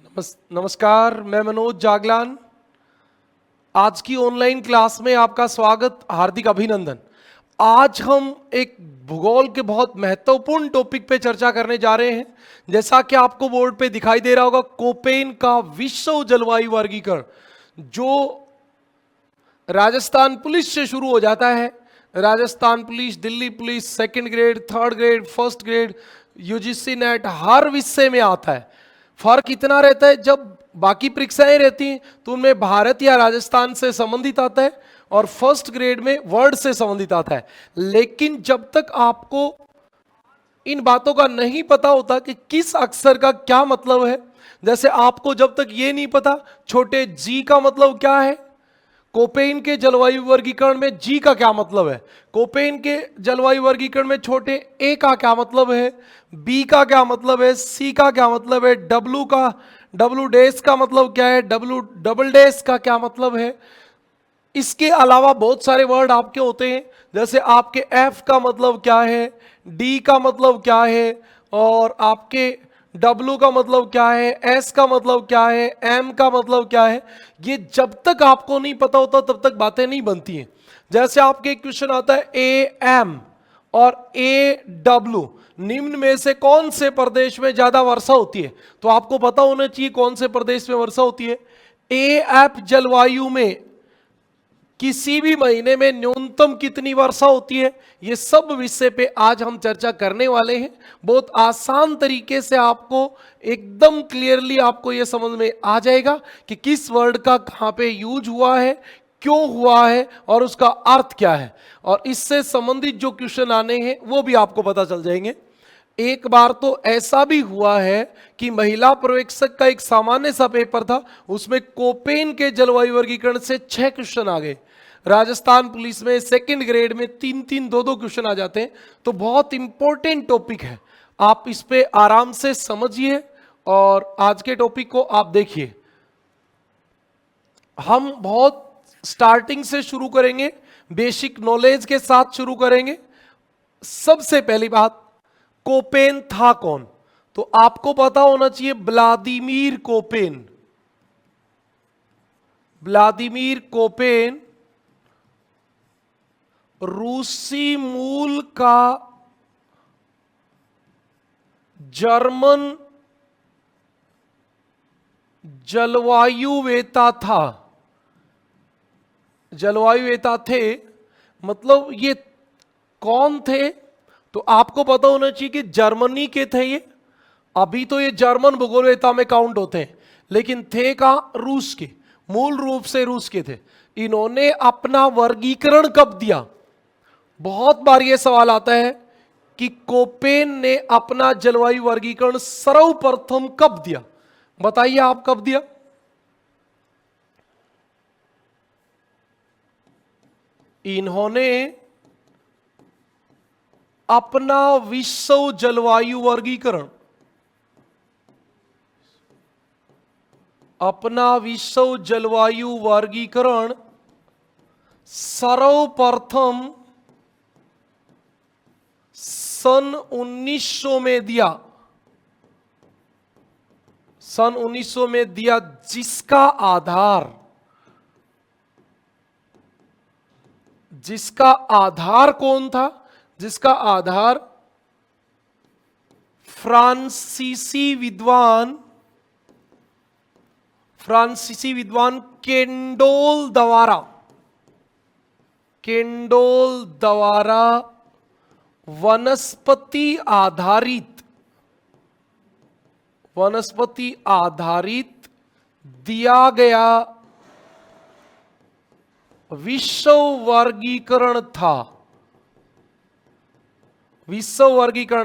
नमस्कार, मैं मनोज जागलान। आज की ऑनलाइन क्लास में आपका स्वागत, हार्दिक अभिनंदन। आज हम एक भूगोल के बहुत महत्वपूर्ण टॉपिक पे चर्चा करने जा रहे हैं। जैसा कि आपको बोर्ड पे दिखाई दे रहा होगा, कोपेन का विश्व जलवायु वर्गीकरण, जो राजस्थान पुलिस से शुरू हो जाता है। Rajasthan police, Delhi police, second grade, third grade, first grade, UGC NET, हर विषय में आता है। फर्क इतना रहता है, जब बाकी परीक्षाएं रहती हैं तो उनमें भारत या राजस्थान से संबंधित आता है और फर्स्ट ग्रेड में वर्ड से संबंधित आता है। लेकिन जब तक आपको इन बातों का नहीं पता होता कि किस अक्षर का क्या मतलब है, जैसे आपको जब तक ये नहीं पता छोटे जी का मतलब क्या है, कोपेन के जलवायु वर्गीकरण में जी का क्या मतलब है, कोपेन के जलवायु वर्गीकरण में छोटे ए का क्या मतलब है, बी का क्या मतलब है, सी का क्या मतलब है, डब्लू डैश का मतलब क्या है, डब्लू डबल डैश का क्या मतलब है। इसके अलावा बहुत सारे वर्ड आपके होते हैं, जैसे आपके एफ का मतलब क्या है, डी का मतलब क्या है, और आपके W का मतलब क्या है, S का मतलब क्या है, M का मतलब क्या है। ये जब तक आपको नहीं पता होता तब तक बातें नहीं बनती हैं। जैसे आपके एक क्वेश्चन आता है AM और AW, निम्न में से कौन से प्रदेश में ज्यादा वर्षा होती है, तो आपको पता होना चाहिए कौन से प्रदेश में वर्षा होती है। AF जलवायु में किसी भी महीने में न्यूनतम कितनी वर्षा होती है, ये सब विषय पे आज हम चर्चा करने वाले हैं। बहुत आसान तरीके से आपको एकदम क्लियरली आपको ये समझ में आ जाएगा कि किस वर्ड का कहां पे यूज हुआ है, क्यों हुआ है और उसका अर्थ क्या है। और इससे संबंधित जो क्वेश्चन आने हैं वो भी आपको पता चल जाएंगे। एक बार तो ऐसा भी हुआ है कि महिला पर्यवेक्षक का एक सामान्य सा पेपर था, उसमें कोपेन के जलवायु वर्गीकरण से 6 क्वेश्चन आ गए। राजस्थान पुलिस में सेकंड ग्रेड में 3-3, 2-2 क्वेश्चन आ जाते हैं। तो बहुत इंपॉर्टेंट टॉपिक है, आप इस पे आराम से समझिए और आज के टॉपिक को आप देखिए। हम बहुत स्टार्टिंग से शुरू करेंगे, बेसिक नॉलेज के साथ शुरू करेंगे। सबसे पहली बात, कोपेन था कौन, तो आपको पता होना चाहिए व्लादिमीर कोपेन। व्लादिमीर कोपेन रूसी मूल का जर्मन जलवायुवेता था। जलवायुवेता थे, मतलब ये कौन थे, तो आपको पता होना चाहिए कि जर्मनी के थे ये। अभी तो ये जर्मन भूगोलवेता में काउंट होते हैं, लेकिन थे कहां, रूस के, मूल रूप से रूस के थे। इन्होंने अपना वर्गीकरण कब दिया, बहुत बार ये सवाल आता है कि कोपेन ने अपना जलवायु वर्गीकरण सर्वप्रथम कब दिया, बताइए आप कब दिया। इन्होंने अपना विश्व जलवायु वर्गीकरण, अपना विश्व जलवायु वर्गीकरण सर्वप्रथम सन 1900 में दिया। सन 1900 में दिया, जिसका आधार कौन था, जिसका आधार फ्रांसीसी विद्वान केंडोल द्वारा वनस्पति आधारित दिया गया विश्व वर्गीकरण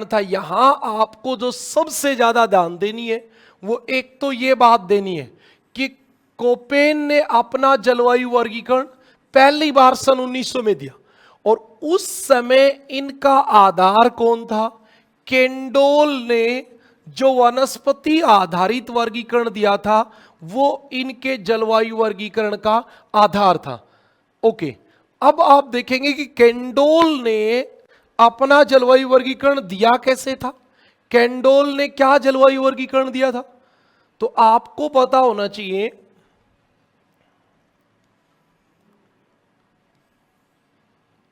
था। यहां आपको जो सबसे ज्यादा ध्यान देनी है वो एक तो ये बात देनी है कि कोपेन ने अपना जलवायु वर्गीकरण पहली बार सन 1900 में दिया, और उस समय इनका आधार कौन था, केंडोल ने जो वनस्पति आधारित वर्गीकरण दिया था वो इनके जलवायु वर्गीकरण का आधार था। ओके, अब आप देखेंगे कि केंडोल ने अपना जलवायु वर्गीकरण दिया कैसे था। केंडोल ने क्या जलवायु वर्गीकरण दिया था, तो आपको पता होना चाहिए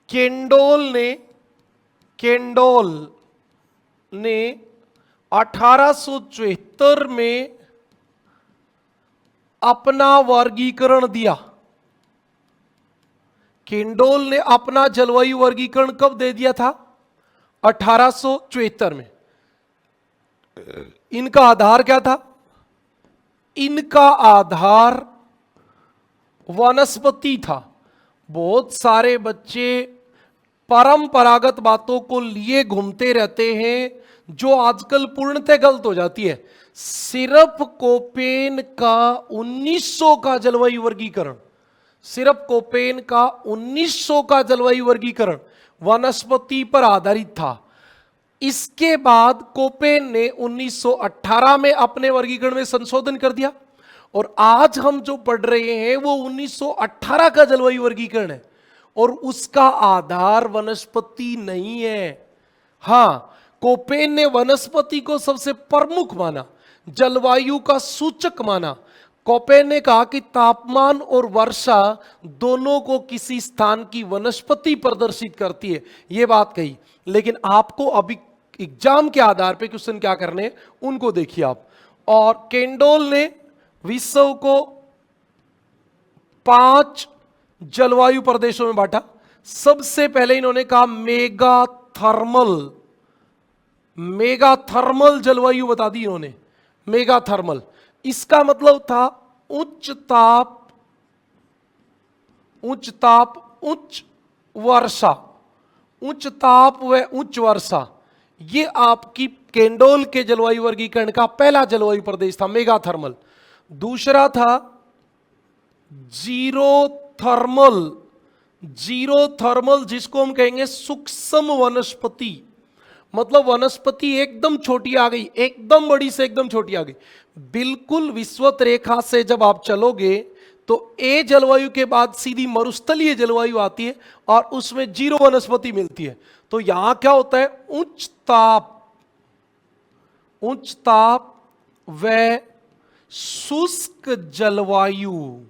केंडोल ने 1874 में अपना वर्गीकरण दिया। केंडोल ने अपना जलवायु वर्गीकरण कब दे दिया था? 1874 में। इनका आधार क्या था? इनका आधार वनस्पति था। बहुत सारे बच्चे परंपरागत बातों को लिए घूमते रहते हैं जो आजकल पूर्णतः गलत हो जाती है। सिर्फ कोपेन का 1900 का जलवायु वर्गीकरण, सिर्फ कोपेन का 1900 का जलवायु वर्गीकरण वनस्पति पर आधारित था। इसके बाद कोपेन ने 1918 में अपने वर्गीकरण में संशोधन कर दिया और आज हम जो पढ़ रहे हैं वो 1918 का जलवायु वर्गीकरण है और उसका आधार वनस्पति नहीं है। हां, कोपेन ने वनस्पति को सबसे प्रमुख माना, जलवायु का सूचक माना। कोपेन ने कहा कि तापमान और वर्षा दोनों को किसी स्थान की वनस्पति प्रदर्शित करती है, यह बात कही। लेकिन आपको अभी एग्जाम के आधार पे क्वेश्चन क्या करने हैं उनको देखिए आप। और केंडोल ने विश्व को 5 जलवायु प्रदेशों में बांटा। सबसे पहले इन्होंने कहा मेगाथर्मल जलवायु बता दी इन्होंने। मेगाथर्मल इसका मतलब था उच्च ताप, उच्च वर्षा, उच्च ताप व उच्च वर्षा। ये आपकी केंडोल के जलवायु वर्गीकरण का पहला जलवायु प्रदेश था, मेगाथर्मल। दूसरा था जीरो थर्मल, जिसको हम कहेंगे सूक्ष्म वनस्पति। मतलब वनस्पति एकदम छोटी आ गई, एकदम बड़ी से एकदम छोटी आ गई। बिल्कुल विषुवत रेखा से जब आप चलोगे तो ए जलवायु के बाद सीधी मरुस्थलीय जलवायु आती है और उसमें जीरो वनस्पति मिलती है। तो यहां क्या होता है? उच्च ताप व शुष्क जलवायु,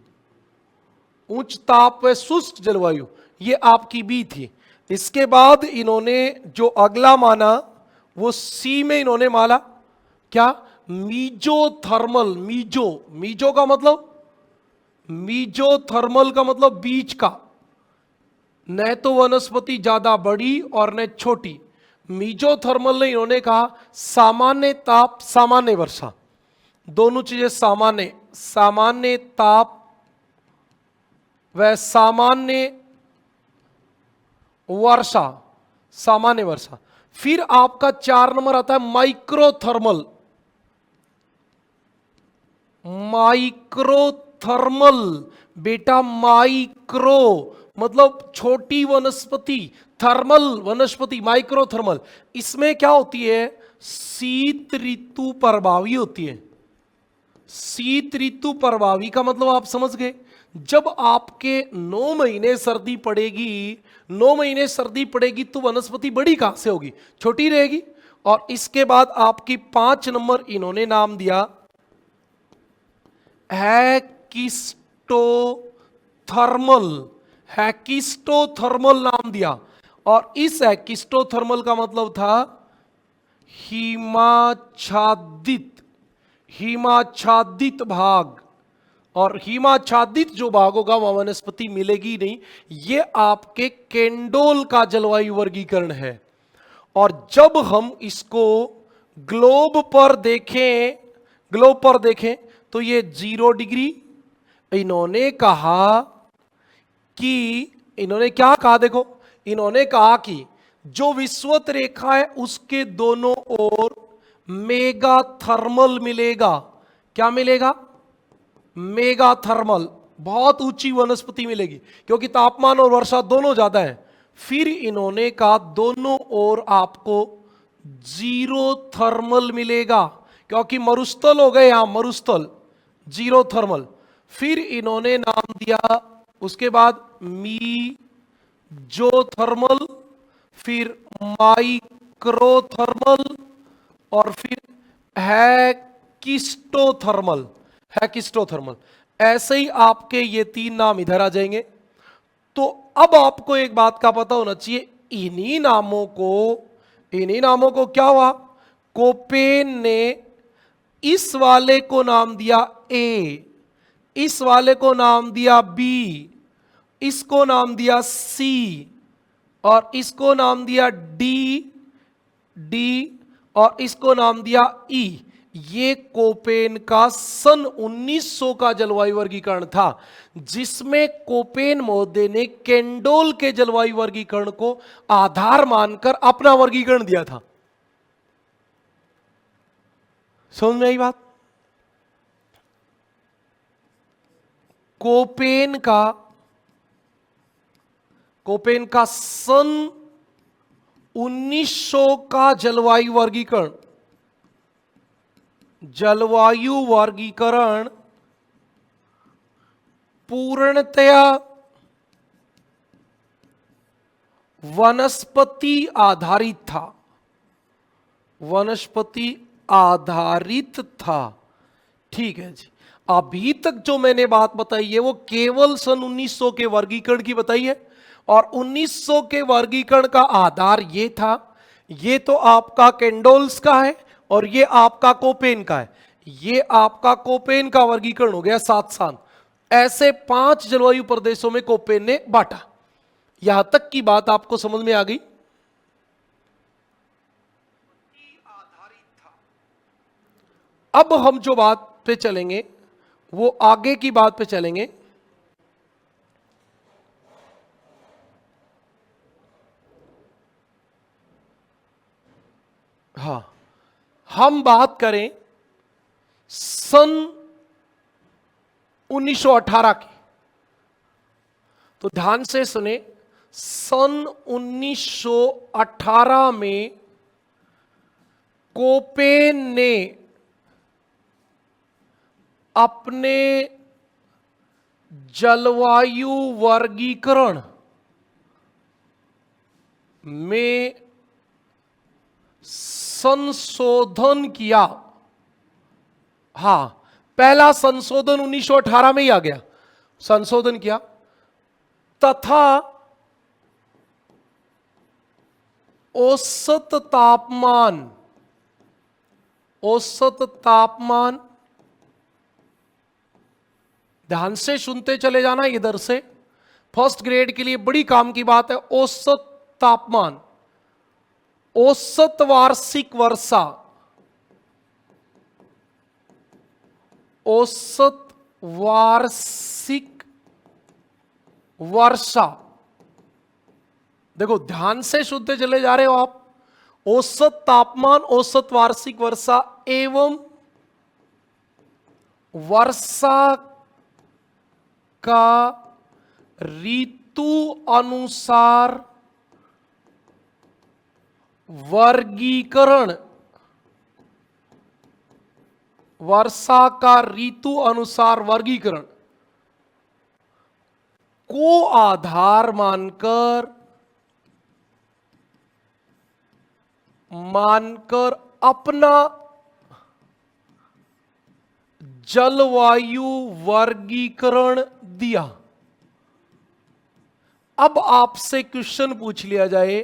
उच्च ताप व शुष्क जलवायु, ये आपकी बी थी। इसके बाद इन्होंने जो अगला माना वो सी में इन्होंने माना क्या? मीजोथर्मल। मीजो का मतलब, मीजोथर्मल का मतलब बीच का, न तो वनस्पति ज्यादा बड़ी और न छोटी। मीजोथर्मल ने इन्होंने कहा सामान्य ताप सामान्य वर्षा, दोनों चीजें सामान्य ताप व सामान्य वर्षा। फिर आपका 4 नंबर आता है माइक्रोथर्मल। बेटा माइक्रो मतलब छोटी वनस्पति, थर्मल वनस्पति, माइक्रोथर्मल। इसमें क्या होती है? शीत ऋतु प्रभावी होती है। शीत ऋतु प्रभावी का मतलब आप समझ गए। जब आपके 9 महीने सर्दी पड़ेगी तो वनस्पति बड़ी कहां से होगी? छोटी रहेगी। और इसके बाद आपकी 5 नंबर इन्होंने नाम दिया हैकिस्टोथर्मल नाम दिया। और इस हैकिस्टोथर्मल का मतलब था हिमाच्छादित भाग। और हिमाच्छादित जो भाग होगा वहां वनस्पति मिलेगी नहीं। ये आपके केंडोल का जलवायु वर्गीकरण है। और जब हम इसको ग्लोब पर देखें तो ये 0 डिग्री। इन्होंने क्या कहा? देखो, इन्होंने कहा कि जो विषुवत रेखा है उसके दोनों ओर मेगाथर्मल मिलेगा। क्या मिलेगा? मेगाथर्मल, बहुत ऊंची वनस्पति मिलेगी क्योंकि तापमान और वर्षा दोनों ज्यादा है। फिर इन्होंने कहा दोनों ओर आपको जीरो थर्मल मिलेगा क्योंकि मरुस्थल हो गए, यहां मरुस्थल, जीरो थर्मल। फिर इन्होंने नाम दिया उसके बाद मीजोथर्मल, फिर माइक्रोथर्मल और फिर हैकिस्टोथर्मल। किस्टोथर्मल है, किस्टोथर्मल। ऐसे ही आपके ये 3 नाम इधर आ जाएंगे। तो अब आपको एक बात का पता होना चाहिए, इन्हीं नामों को क्या हुआ, कोपेन ने इस वाले को नाम दिया ए, इस वाले को नाम दिया बी, इसको नाम दिया सी, और इसको नाम दिया डी, और इसको नाम दिया ई। ये कोपेन का सन 1900 का जलवायु वर्गीकरण था, जिसमें कोपेन महोदय ने केंडोल के जलवायु वर्गीकरण को आधार मानकर अपना वर्गीकरण दिया था। समझ में आई बात? कोपेन का सन 1900 का जलवायु वर्गीकरण पूर्णतया वनस्पति आधारित था। ठीक है जी। अभी तक जो मैंने बात बताई है वो केवल सन 1900 के वर्गीकरण की बताई है, और 1900 के वर्गीकरण का आधार ये था, ये तो आपका केंडोल्स का है और ये आपका कोपेन का है। ये आपका कोपेन का वर्गीकरण हो गया 7 साल। ऐसे 5 जलवायु प्रदेशों में कोपेन ने बांटा। यहां तक की बात आपको समझ में आ गई? अब हम जो बात पे चलेंगे वो आगे की बात पे चलेंगे। हाँ, हम बात करें सन 1918 की, तो ध्यान से सुने। सन 1918 में कोपेन ने अपने जलवायु वर्गीकरण में संशोधन किया। हां, पहला संशोधन 1918 में ही आ गया, संशोधन किया, तथा औसत तापमान, ध्यान से सुनते चले जाना इधर से, फर्स्ट ग्रेड के लिए बड़ी काम की बात है। औसत तापमान, औसत वार्षिक वर्षा, औसत वार्षिक वर्षा, देखो ध्यान से सुनते चले जा रहे हो आप। औसत तापमान, औसत वार्षिक वर्षा एवं वर्षा का ऋतु अनुसार वर्गीकरण, वर्षा का ऋतु अनुसार वर्गीकरण को आधार मानकर अपना जलवायु वर्गीकरण दिया। अब आपसे क्वेश्चन पूछ लिया जाए,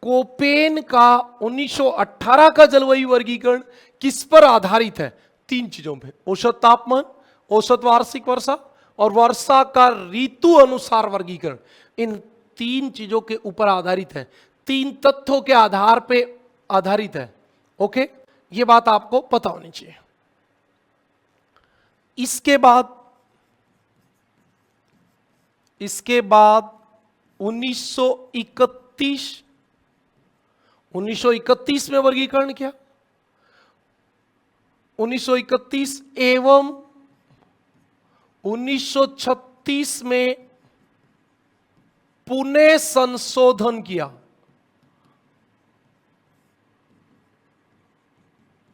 कोपेन का 1918 का जलवायु वर्गीकरण किस पर आधारित है? 3 चीजों पे, औसत तापमान, औसत वार्षिक वर्षा और वर्षा का ऋतु अनुसार वर्गीकरण। इन 3 चीजों के ऊपर आधारित है, 3 तथ्यों के आधार पे आधारित है। ओके, ये बात आपको पता होनी चाहिए। इसके बाद 1931 में वर्गीकरण किया। 1931 एवं 1936 में पुनः संशोधन किया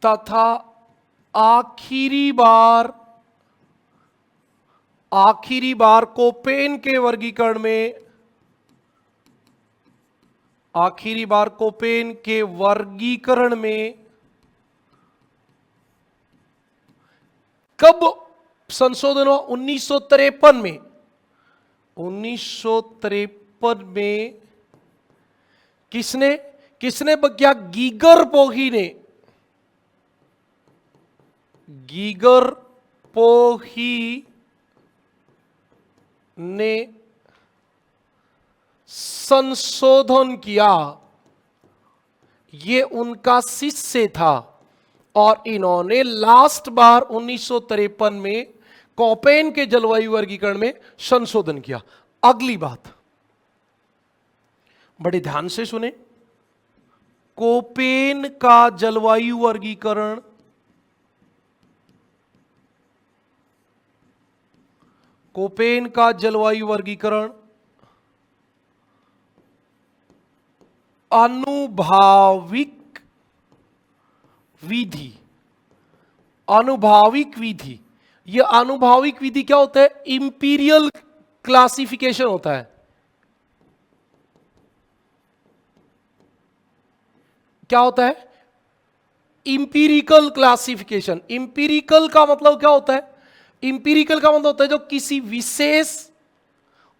तथा आखिरी बार कोपेन के वर्गीकरण में, कब संशोधन हुआ? 1953 में। 1953 में किसने किसने क्या? गीगर पोही ने। गीगर पोही ने संशोधन किया। ये उनका शिष्य था और इन्होंने लास्ट बार 1953 में कोपेन के जलवायु वर्गीकरण में संशोधन किया। अगली बात बड़े ध्यान से सुने, कोपेन का जलवायु वर्गीकरण कोपेन का जलवायु वर्गीकरण आनुभाविक विधि। आनुभाविक विधि, यह आनुभाविक विधि क्या होता है? इंपीरियल क्लासिफिकेशन होता है। क्या होता है? Empirical classification. इंपीरिकल का मतलब क्या होता है? इंपीरिकल का मतलब होता है जो किसी विशेष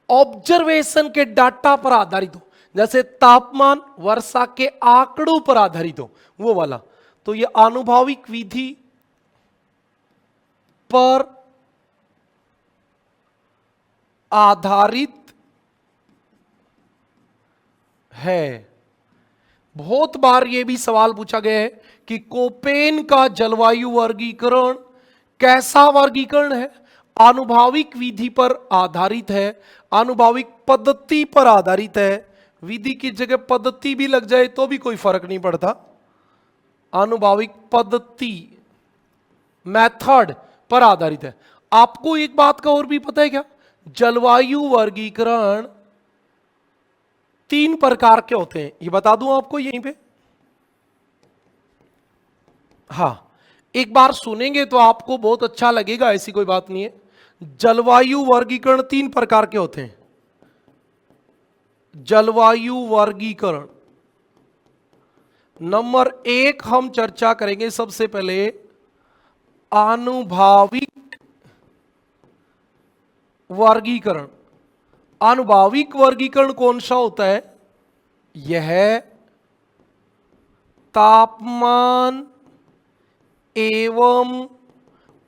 ऑब्जर्वेशन के डाटा पर आधारित हो, जैसे तापमान, वर्षा के आंकड़ों पर आधारित हो, वो वाला। तो ये आनुभाविक विधि पर आधारित है। बहुत बार यह भी सवाल पूछा गया है कि कोपेन का जलवायु वर्गीकरण कैसा वर्गीकरण है? आनुभाविक विधि पर आधारित है, आनुभाविक पद्धति पर आधारित है। विधि की जगह पद्धति भी लग जाए तो भी कोई फर्क नहीं पड़ता। आनुभाविक पद्धति, मेथड पर आधारित है। आपको एक बात का और भी पता है क्या? जलवायु वर्गीकरण 3 प्रकार के होते हैं। ये बता दूं आपको यहीं पे। हां, एक बार सुनेंगे तो आपको बहुत अच्छा लगेगा, ऐसी कोई बात नहीं है। जलवायु वर्गीकरण 3 प्रकार के होते हैं। जलवायु वर्गीकरण नंबर 1 हम चर्चा करेंगे सबसे पहले आनुभाविक वर्गीकरण। आनुभाविक वर्गीकरण कौन सा होता है? यह तापमान एवं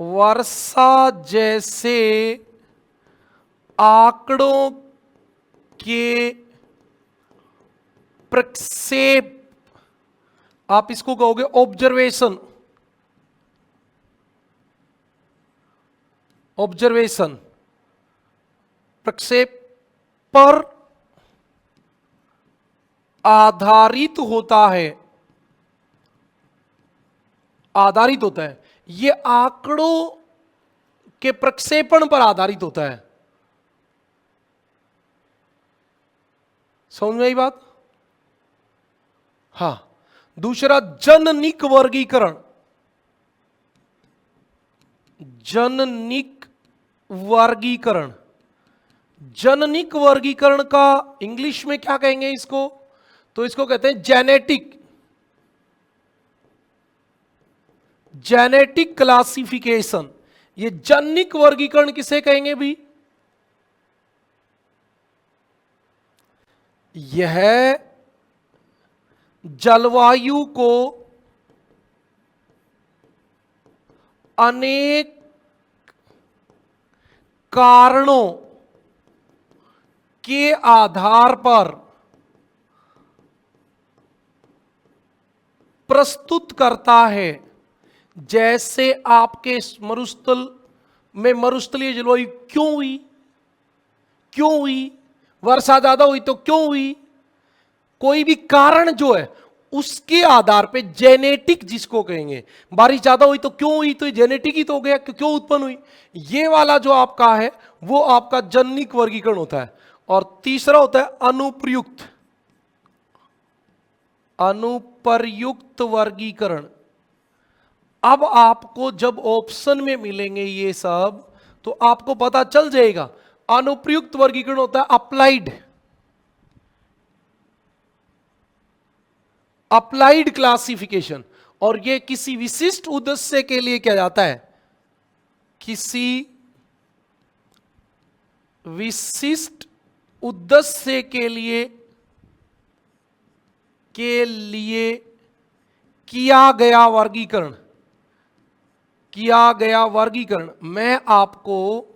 वर्षा जैसे आंकड़ों के प्रक्षेप, आप इसको कहोगे ऑब्जर्वेशन। ऑब्जर्वेशन प्रक्षेप पर आधारित होता है। आधारित होता है, यह आंकड़ों के प्रक्षेपण पर आधारित होता है। समझ में आई बात? हां। दूसरा जननिक वर्गीकरण। जननिक वर्गीकरण, जननिक वर्गीकरण का इंग्लिश में क्या कहेंगे इसको? तो इसको कहते हैं जेनेटिक, जेनेटिक क्लासिफिकेशन। ये जननिक वर्गीकरण किसे कहेंगे भी? यह जलवायु को अनेक कारणों के आधार पर प्रस्तुत करता है। जैसे आपके मरुस्थल में मरुस्थलीय जलवायु क्यों हुई? क्यों हुई? वर्षा ज्यादा हुई तो क्यों हुई? कोई भी कारण जो है उसके आधार पे जेनेटिक जिसको कहेंगे, बारिश ज्यादा हुई तो क्यों हुई? तो जेनेटिक ही तो हो गया, क्यों उत्पन्न हुई? ये वाला जो आपका है वो आपका जननिक वर्गीकरण होता है। और तीसरा होता है अनुप्रयुक्त, अनुप्रयुक्त वर्गीकरण। अब आपको जब ऑप्शन में मिलेंगे ये सब तो आपको पता चल जाएगा। अनुप्रयुक्त वर्गीकरण होता है अप्लाइड, अप्लाइड क्लासिफिकेशन, और यह किसी विशिष्ट उद्देश्य के लिए किया जाता है। किसी विशिष्ट उद्देश्य के लिए किया गया वर्गीकरण। मैं आपको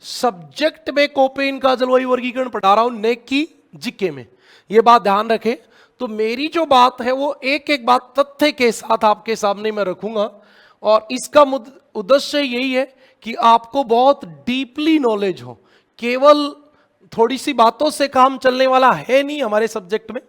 सब्जेक्ट में कोपेन का जलवायु वर्गीकरण पढ़ा रहा हूं, न कि जीके में। यह बात ध्यान रखें। तो मेरी जो बात है वो एक एक बात तथ्य के साथ आपके सामने मैं रखूंगा, और इसका उद्देश्य यही है कि आपको बहुत डीपली नॉलेज हो। केवल थोड़ी सी बातों से काम चलने वाला है नहीं हमारे सब्जेक्ट में।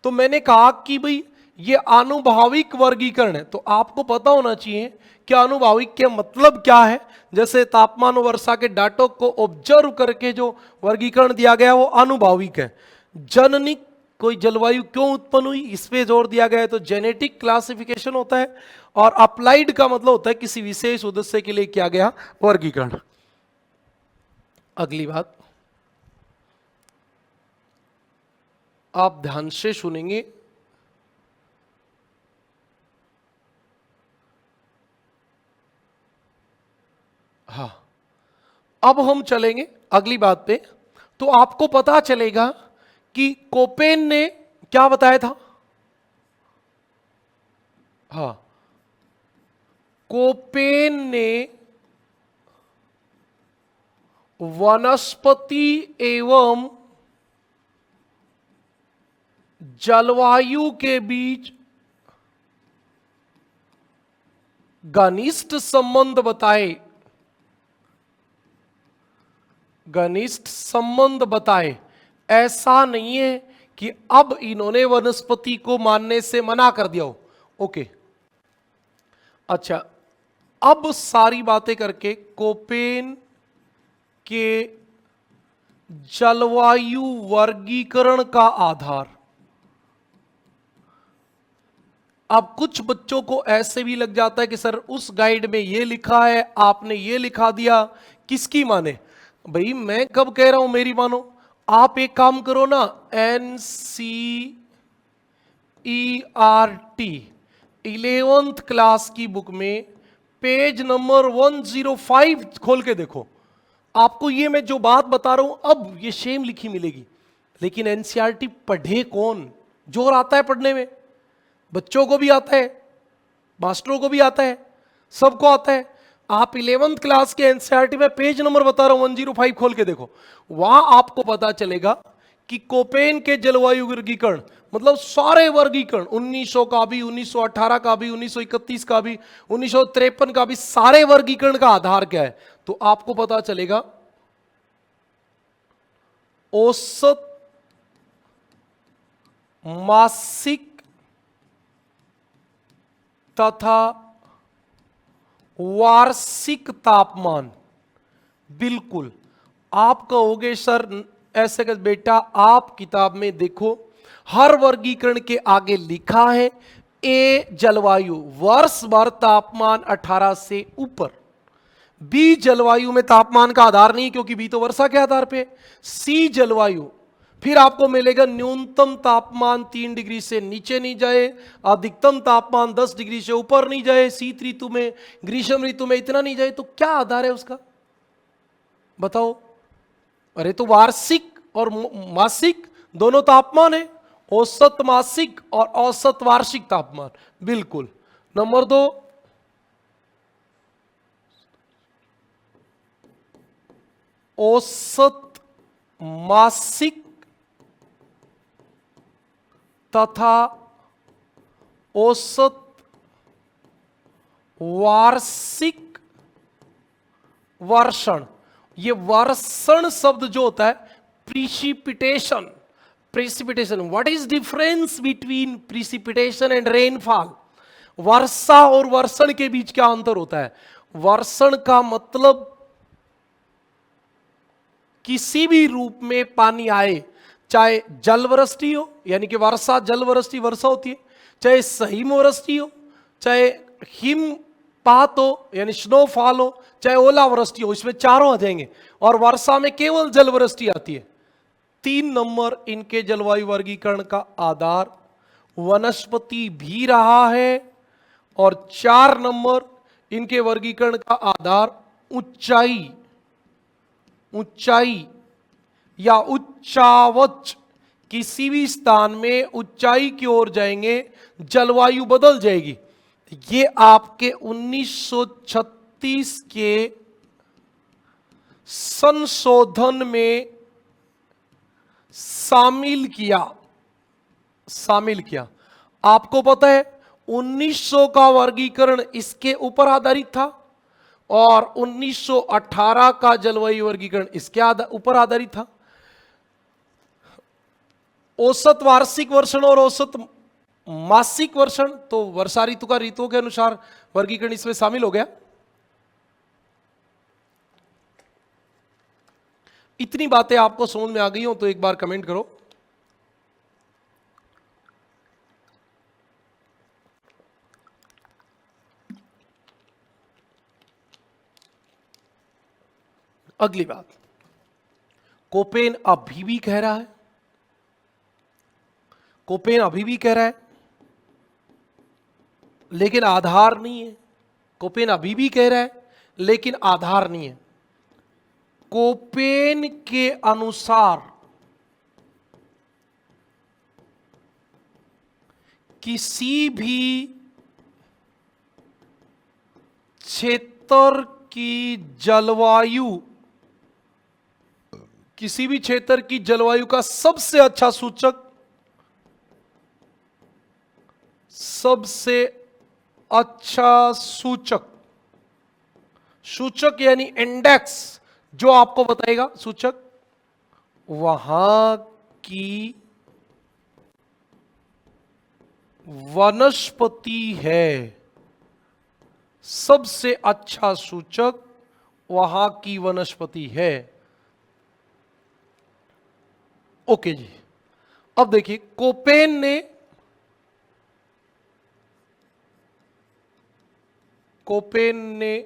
तो मैंने कहा कि भाई ये आनुभाविक वर्गीकरण है, तो आपको पता होना चाहिए कि आनुभाविक के मतलब क्या है। जैसे तापमान और वर्षा के डाटों को ऑब्जर्व करके जो वर्गीकरण दिया गया वो आनुभाविक है। जननिक कोई जलवायु क्यों उत्पन्न हुई इस पे जोर दिया गया है, तो जेनेटिक क्लासिफिकेशन होता है। और अप्लाइड का मतलब होता है किसी विशेष उद्देश्य के लिए किया गया वर्गीकरण। अगली बात आप ध्यान से सुनेंगे। हाँ, अब हम चलेंगे अगली बात पे। तो आपको पता चलेगा कि कोपेन ने क्या बताया था। हाँ, कोपेन ने वनस्पति एवं जलवायु के बीच घनिष्ठ संबंध बताए। ऐसा नहीं है कि अब इन्होंने वनस्पति को मानने से मना कर दिया हो। ओके, अच्छा, अब सारी बातें करके कोपेन के जलवायु वर्गीकरण का आधार। अब कुछ बच्चों को ऐसे भी लग जाता है कि सर उस गाइड में ये लिखा है, आपने ये लिखा दिया, किसकी माने। भाई मैं कब कह रहा हूं मेरी मानो। आप एक काम करो ना, NCERT 11th क्लास की बुक में पेज नंबर 105 खोल के देखो। आपको ये मैं जो बात बता रहा हूं अब ये सेम लिखी मिलेगी। लेकिन एनसीईआरटी पढ़े कौन। जोर आता है पढ़ने में, बच्चों को भी आता है, मास्टरों को भी आता है, सबको आता है। आप 11th क्लास के एनसीईआरटी में पेज नंबर बता रहा हूं 105 खोल के देखो। वहां आपको पता चलेगा कि कोपेन के जलवायु वर्गीकरण मतलब सारे वर्गीकरण 1900 का भी, 1918 का भी, 1931 का भी, 1953 का भी, सारे वर्गीकरण का आधार क्या है। तो आपको पता चलेगा औसत मासिक तथा वार्षिक तापमान। बिल्कुल, आप कहोगे सर ऐसे कर, बेटा आप किताब में देखो हर वर्गीकरण के आगे लिखा है ए जलवायु वर्ष भर तापमान 18 से ऊपर, बी जलवायु में तापमान का आधार नहीं क्योंकि बी तो वर्षा के आधार पे, सी जलवायु फिर आपको मिलेगा न्यूनतम तापमान 3 डिग्री से नीचे नहीं जाए, अधिकतम तापमान 10 डिग्री से ऊपर नहीं जाए, शीत ऋतु में, ग्रीष्म ऋतु में इतना नहीं जाए। तो क्या आधार है उसका बताओ। अरे तो वार्षिक और मासिक दोनों तापमान है, औसत मासिक और औसत वार्षिक तापमान। बिल्कुल। नंबर 2, औसत मासिक तथा औसत वार्षिक वर्षण। ये वर्षण शब्द जो होता है precipitation, what is difference between precipitation and rainfall. वर्षा और वर्षण के बीच क्या अंतर होता है। वर्षण का मतलब किसी भी रूप में पानी आए, चाहे जलवृष्टि हो यानी कि वर्षा जलवृष्टि वर्षा होती है, चाहे हिमवृष्टि हो, चाहे हिमपात हो यानी स्नोफॉल हो, चाहे ओलावृष्टि हो, इसमें चारों आ जाएंगे। और वर्षा में केवल जलवृष्टि आती है। 3 नंबर इनके जलवायु वर्गीकरण का आधार वनस्पति भी रहा है, और 4 नंबर इनके वर्गीकरण का आधार ऊंचाई, ऊंचाई या उच्चावच, किसी भी स्थान में ऊंचाई की ओर जाएंगे जलवायु बदल जाएगी। ये आपके 1936 के संशोधन में शामिल किया। आपको पता है 1900 का वर्गीकरण इसके ऊपर आधारित था और 1918 का जलवायु वर्गीकरण इसके ऊपर आधारित था। औसत वार्षिक वर्षण और औसत मासिक वर्षण, तो वर्षा ऋतु का ऋतुओं के अनुसार वर्गीकरण इसमें शामिल हो गया। इतनी बातें आपको समझ में आ गई हो तो एक बार कमेंट करो। अगली बात, कोपेन अभी भी कह रहा है, कोपेन अभी भी कह रहा है लेकिन आधार नहीं है। कोपेन अभी भी कह रहा है लेकिन आधार नहीं है। कोपेन के अनुसार किसी भी क्षेत्र की जलवायु, किसी भी क्षेत्र की जलवायु का सबसे अच्छा सूचक, सबसे अच्छा सूचक, सूचक यानी इंडेक्स जो आपको बताएगा सूचक, वहां की वनस्पति है। सबसे अच्छा सूचक वहां की वनस्पति है। ओके जी, अब देखिए कोपेन ने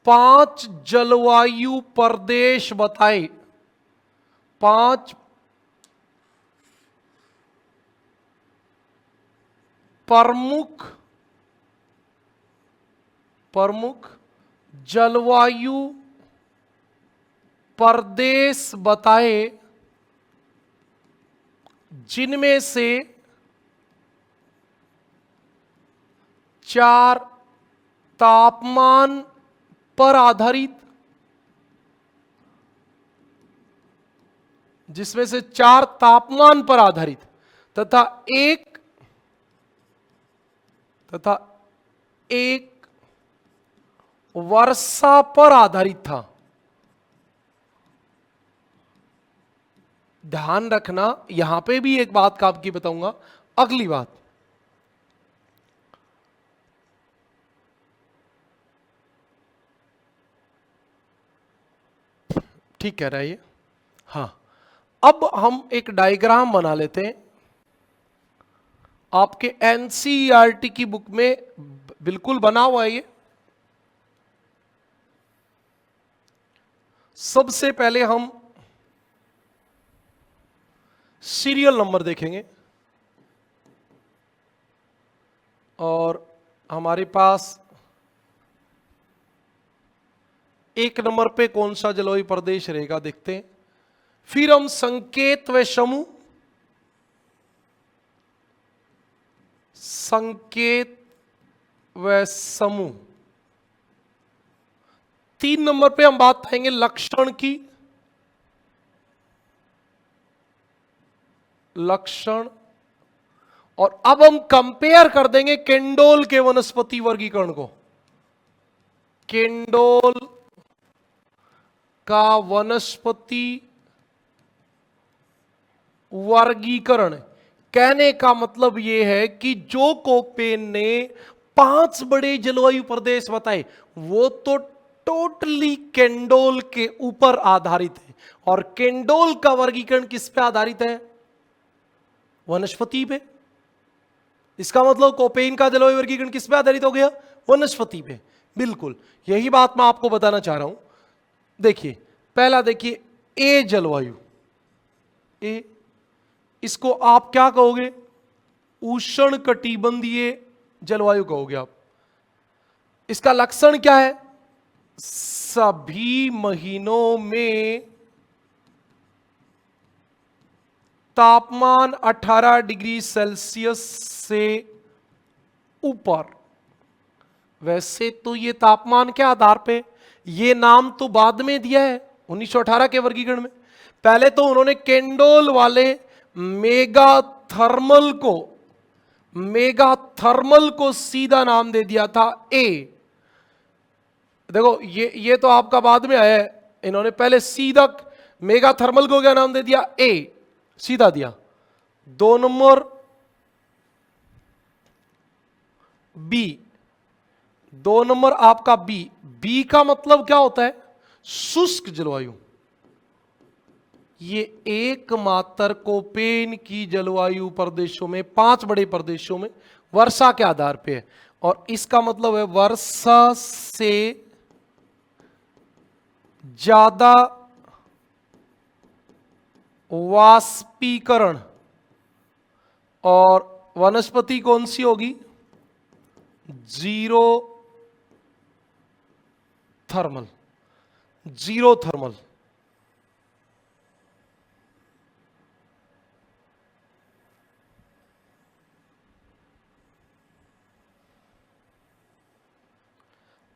5 जलवायु प्रदेश बताए, 5 प्रमुख जलवायु प्रदेश बताए, जिनमें से 4 तापमान पर आधारित, जिसमें से 4 तापमान पर आधारित तथा एक वर्षा पर आधारित था। ध्यान रखना, यहां पे भी एक बात का आपकी बताऊंगा। अगली बात, ठीक कह रहा है ये। हाँ, अब हम एक डायग्राम बना लेते हैं। आपके एनसीईआरटी की बुक में बिल्कुल बना हुआ है ये। सबसे पहले हम सीरियल नंबर देखेंगे और हमारे पास 1 नंबर पे कौन सा जलवायु प्रदेश रहेगा देखते हैं। फिर हम संकेत व समूह, संकेत व समूह। 3 नंबर पे हम बात करेंगे लक्षण की, लक्षण। और अब हम कंपेयर कर देंगे केंडोल के वनस्पति वर्गीकरण को। केंडोल का वनस्पति वर्गीकरण, कहने का मतलब यह है कि जो कोपेन ने 5 बड़े जलवायु प्रदेश बताए वो तो टोटली केंडोल के ऊपर आधारित है। और केंडोल का वर्गीकरण किस पे आधारित है? वनस्पति पे। इसका मतलब कोपेन का जलवायु वर्गीकरण किस पे आधारित हो गया? वनस्पति पे। बिल्कुल यही बात मैं आपको बताना चाह रहा हूं। देखिए पहला देखिए ए जलवायु, ए, इसको आप क्या कहोगे? उष्णकटिबंधीय जलवायु कहोगे आप। इसका लक्षण क्या है? सभी महीनों में तापमान 18 डिग्री सेल्सियस से ऊपर। वैसे तो ये तापमान के आधार पे, ये नाम तो बाद में दिया है 1918 के वर्गीकरण में। पहले तो उन्होंने केंडोल वाले मेगा थर्मल को सीधा नाम दे दिया था ए। देखो ये तो आपका बाद में आया है, इन्होंने पहले सीधा मेगा थर्मल को क्या नाम दे दिया, ए सीधा दिया। 2 नंबर बी, 2 नंबर आपका बी। बी का मतलब क्या होता है, शुष्क जलवायु। ये एकमात्र कोपेन की जलवायु प्रदेशों में, 5 बड़े प्रदेशों में वर्षा के आधार पे है, और इसका मतलब है वर्षा से ज्यादा वाष्पीकरण। और वनस्पति कौन सी होगी, जीरो थर्मल।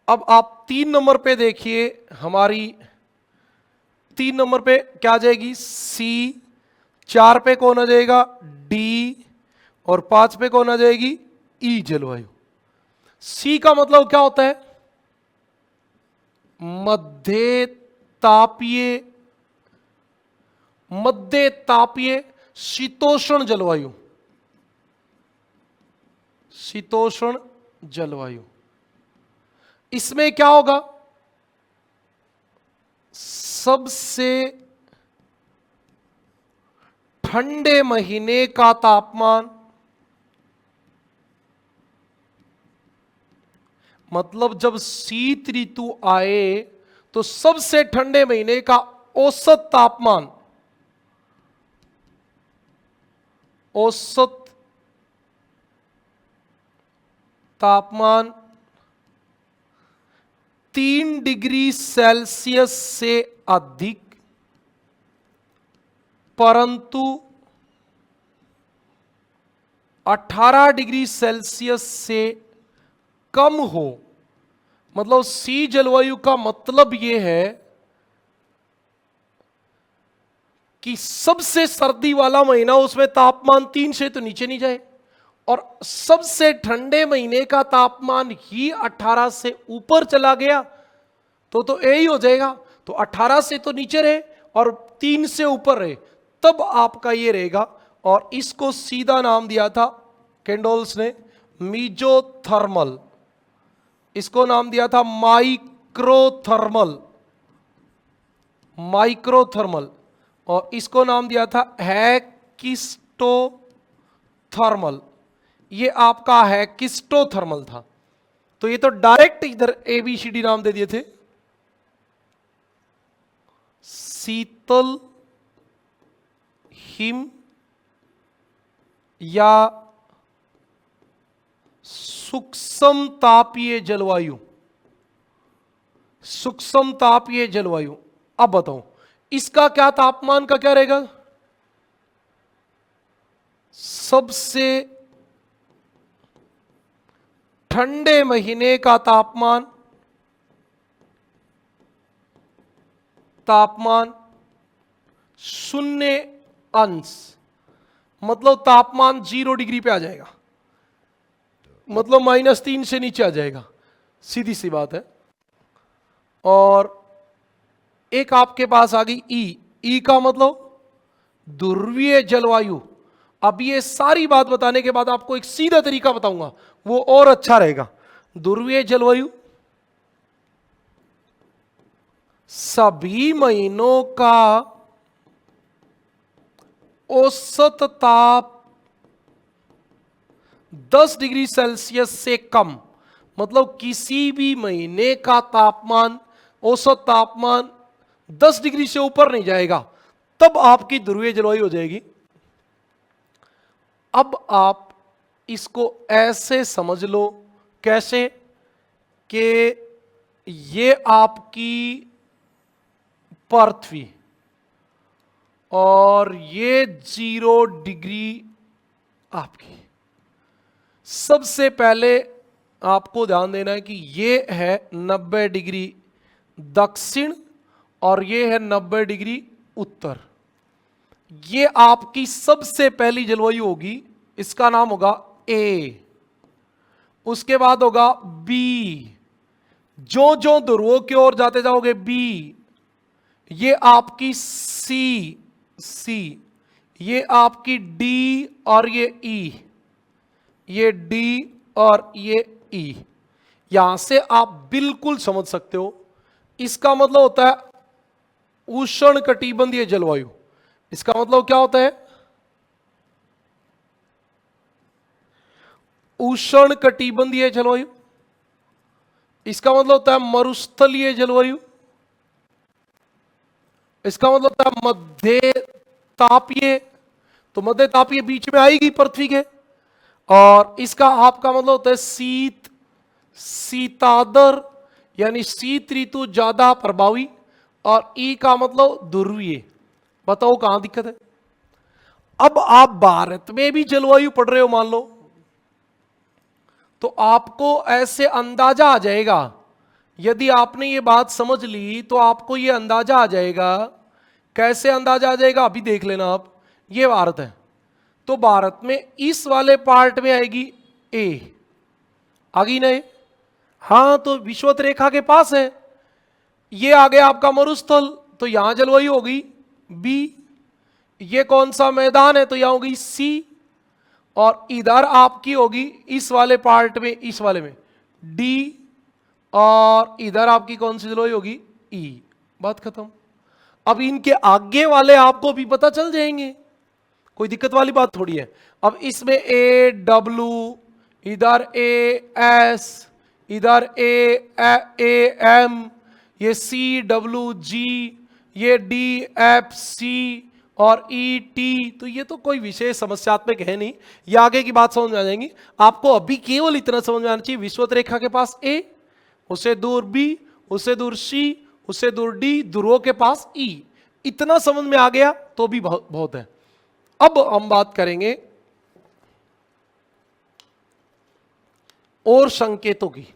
अब आप 3 नंबर पे देखिए, हमारी 3 नंबर पे क्या आ जाएगी, सी। 4 पे कौन आ जाएगा, डी। और 5 पे कौन आ जाएगी, ई जलवायु। सी का मतलब क्या होता है, मध्य तापीय, शीतोष्ण जलवायु। शीतोष्ण जलवायु, इसमें क्या होगा, सबसे ठंडे महीने का तापमान, मतलब जब शीत ऋतु आए तो सबसे ठंडे महीने का औसत तापमान, औसत तापमान 3 डिग्री सेल्सियस से अधिक, परंतु 18 डिग्री सेल्सियस से कम हो। मतलब सी जलवायु का मतलब यह है कि सबसे सर्दी वाला महीना, उसमें तापमान 3 से तो नीचे नहीं जाए, और सबसे ठंडे महीने का तापमान ही 18 से ऊपर चला गया तो यही हो जाएगा। तो 18 से तो नीचे रहे और 3 से ऊपर रहे, तब आपका ये रहेगा। और इसको सीधा नाम दिया था केंडोल्स ने, मीजोथर्मल। इसको नाम दिया था माइक्रोथर्मल। और इसको नाम दिया था हैकिस्टोथर्मल। ये आपका हैकिस्टोथर्मल था। तो ये तो डायरेक्ट इधर ABCD नाम दे दिए थे। शीतल, हिम या सूक्ष्म तापीय जलवायु। सूक्ष्म तापीय जलवायु। अब बताओ इसका क्या तापमान का क्या रहेगा, सबसे ठंडे महीने का तापमान 0°, मतलब तापमान 0 डिग्री पे आ जाएगा, मतलब -3 से नीचे आ जाएगा, सीधी सी बात है। और एक आपके पास आ गई ई का मतलब ध्रुवीय जलवायु। अब ये सारी बात बताने के बाद आपको एक सीधा तरीका बताऊंगा, वो और अच्छा रहेगा। ध्रुवीय जलवायु सभी महीनों का औसत ताप 10 डिग्री सेल्सियस से कम, मतलब किसी भी महीने का तापमान, औसत तापमान 10 डिग्री से ऊपर नहीं जाएगा, तब आपकी ध्रुवीय जलवायु हो जाएगी। अब आप इसको ऐसे समझ लो, कैसे कि ये आपकी पृथ्वी और ये 0 डिग्री आपकी। सबसे पहले आपको ध्यान देना है कि ये है 90 डिग्री दक्षिण और ये है 90 डिग्री उत्तर। ये आपकी सबसे पहली जलवायु होगी, इसका नाम होगा ए। उसके बाद होगा बी, जो जो ध्रुवों की ओर जाते जाओगे बी। ये आपकी सी, ये आपकी डी और ये ई, ये डी और ये ई। यहां से आप बिल्कुल समझ सकते हो, इसका मतलब होता है उष्ण कटिबंधीय जलवायु। इसका मतलब क्या होता है? उष्ण कटिबंधीय जलवायु। इसका मतलब होता है मरुस्थलीय जलवायु। इसका मतलब होता है मध्य तापीय। तो मध्य तापीय बीच में आएगी पृथ्वी के। और इसका आपका मतलब होता है शीत, शीतादर, यानी शीत ऋतु ज्यादा प्रभावी। और ई का मतलब ध्रुवीय। बताओ कहां दिक्कत है? अब आप भारत में भी जलवायु पढ़ रहे हो मान लो, तो आपको ऐसे अंदाजा आ जाएगा। यदि आपने ये बात समझ ली तो आपको ये अंदाजा आ जाएगा। कैसे अंदाजा आ जाएगा अभी देख लेना आप। ये भारत है, तो भारत में इस वाले पार्ट में आएगी ए, आगी नहीं? हाँ, तो विषुवत रेखा के पास है। ये आ गया आपका मरुस्थल, तो यहां जलवायु होगी बी। ये कौन सा मैदान है? तो यहां होगी सी। और इधर आपकी होगी इस वाले पार्ट में, इस वाले में डी। और इधर आपकी कौन सी जलवायु होगी? ई। बात खत्म। अब इनके आगे वाले आपको भी पता चल जाएंगे, कोई दिक्कत वाली बात थोड़ी है। अब इसमें ए डब्ल्यू, इधर ए एस, इधर ए एम, ये सी डब्ल्यू जी, ये डी एफ सी और ई टी। तो ये तो कोई विशेष समस्यात्मक है नहीं, ये आगे की बात समझ में आ जाएंगी। आपको अभी केवल इतना समझ में आना चाहिए, विषुवत रेखा के पास ए, उससे दूर बी, उससे दूर सी, उससे दूर डी, ध्रुवों के पास ई। इतना समझ में आ गया तो भी बहुत है। अब हम बात करेंगे और संकेतों की।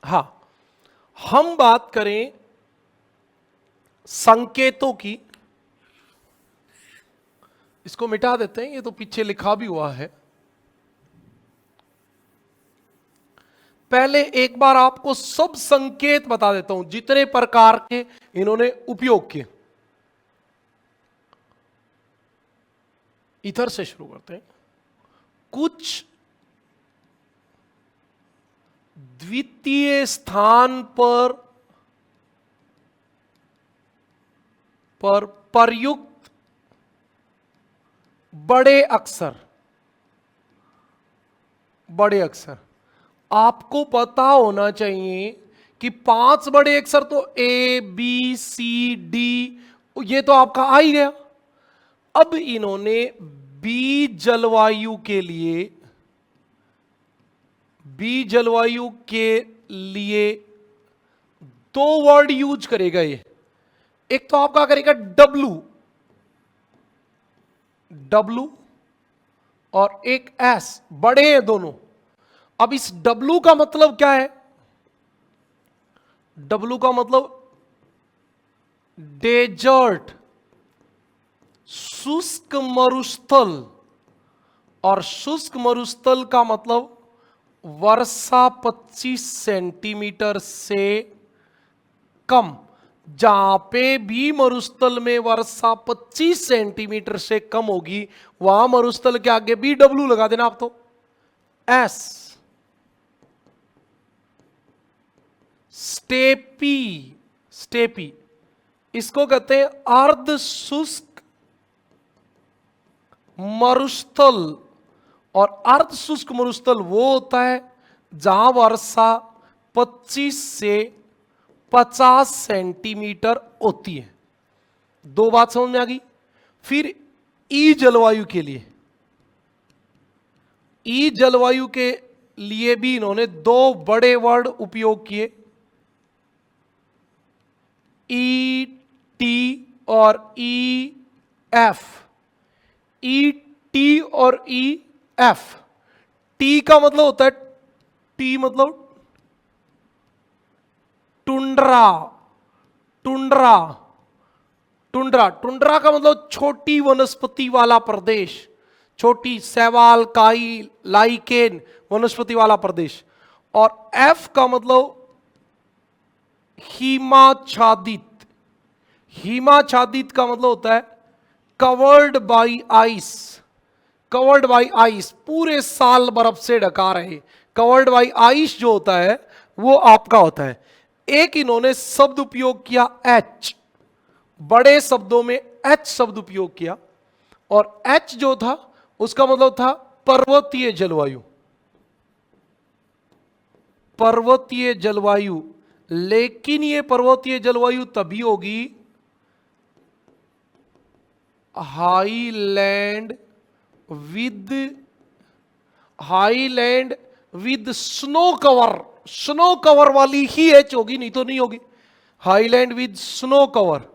हां, हम बात करें संकेतों की। इसको मिटा देते हैं, ये तो पीछे लिखा भी हुआ है। पहले एक बार आपको सब संकेत बता देता हूं जितने प्रकार के इन्होंने उपयोग किए। इधर से शुरू करते हैं। कुछ द्वितीय स्थान पर प्रयुक्त बड़े अक्षर, बड़े अक्षर आपको पता होना चाहिए कि 5 बड़े अक्षर तो ए बी सी डी, ये तो आपका आ ही गया। अब इन्होंने बी जलवायु के लिए, बी जलवायु के लिए 2 वर्ड यूज करेगा। ये एक तो आपका करेगा डब्लू, डब्लू, और एक एस, बड़े हैं दोनों। अब इस डब्लू का मतलब क्या है? डब्लू का मतलब डेजर्ट, शुष्क मरुस्थल। और शुष्क मरुस्थल का मतलब वर्षा 25 सेंटीमीटर से कम। जहां पे भी मरुस्थल में वर्षा 25 सेंटीमीटर से कम होगी, वहां मरुस्थल के आगे भी डब्लू लगा देना आप। तो एस, स्टेपी, स्टेपी इसको कहते हैं अर्ध शुष्क मरुस्थल। और अर्ध शुष्क मरुस्थल वो होता है जहां वर्षा 25 से 50 सेंटीमीटर होती है। 2 बात समझ में आ गई। फिर ई जलवायु के लिए, ई जलवायु के लिए भी इन्होंने दो बड़े वर्ड उपयोग किए, ई टी और ई एफ। ई टी और ई एफ। टी का मतलब होता है, टी मतलब टुंड्रा, टुंड्रा, टुंड्रा। टुंड्रा का मतलब छोटी वनस्पति वाला प्रदेश, छोटी शैवाल, काई, लाइकेन वनस्पति वाला प्रदेश। और एफ का मतलब हिमाच्छादित। हिमाच्छादित का मतलब होता है covered by ice, covered by ice, पूरे साल बर्फ से ढका रहे। कवर्ड बाई आइस जो होता है वो आपका होता है। एक इन्होंने शब्द उपयोग किया एच, बड़े शब्दों में एच शब्द उपयोग किया, और एच जो था उसका मतलब था पर्वतीय जलवायु, पर्वतीय जलवायु। लेकिन ये पर्वतीय जलवायु तभी होगी highland with snow cover, snow cover वाली ही एच होगी, नहीं तो नहीं होगी। Highland with snow cover.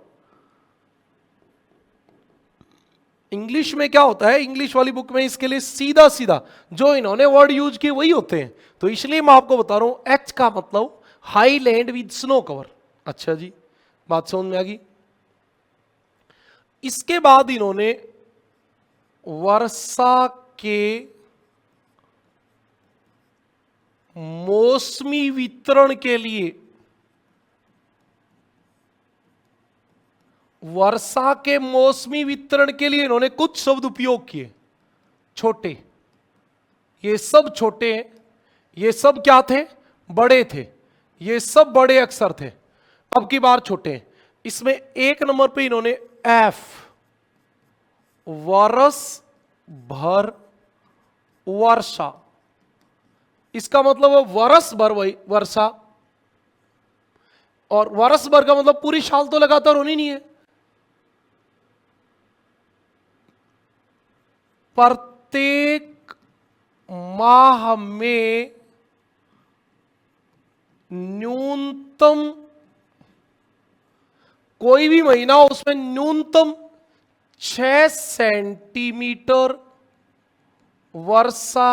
English में क्या होता है, इंग्लिश वाली बुक में इसके लिए सीधा सीधा जो इन्होंने वर्ड यूज किए वही होते हैं, तो इसलिए मैं आपको बता रहा हूं एच का मतलब हाईलैंड विद स्नो कवर। अच्छा जी, बात समझ में आ गई। इसके बाद इन्होंने वर्षा के मौसमी वितरण के लिए, वर्षा के मौसमी वितरण के लिए इन्होंने कुछ शब्द उपयोग किए, छोटे। ये सब छोटे हैं, ये सब क्या थे, बड़े थे। ये सब बड़े अक्षर थे, अब की बार छोटे हैं। इसमें एक नंबर पे इन्होंने एफ, वर्ष भर वर्षा। इसका मतलब है वर्ष भर वर्षा, और वर्ष भर का मतलब पूरी साल तो लगातार होनी नहीं है। प्रत्येक माह में न्यूनतम, कोई भी महीना हो उसमें न्यूनतम 6 सेंटीमीटर वर्षा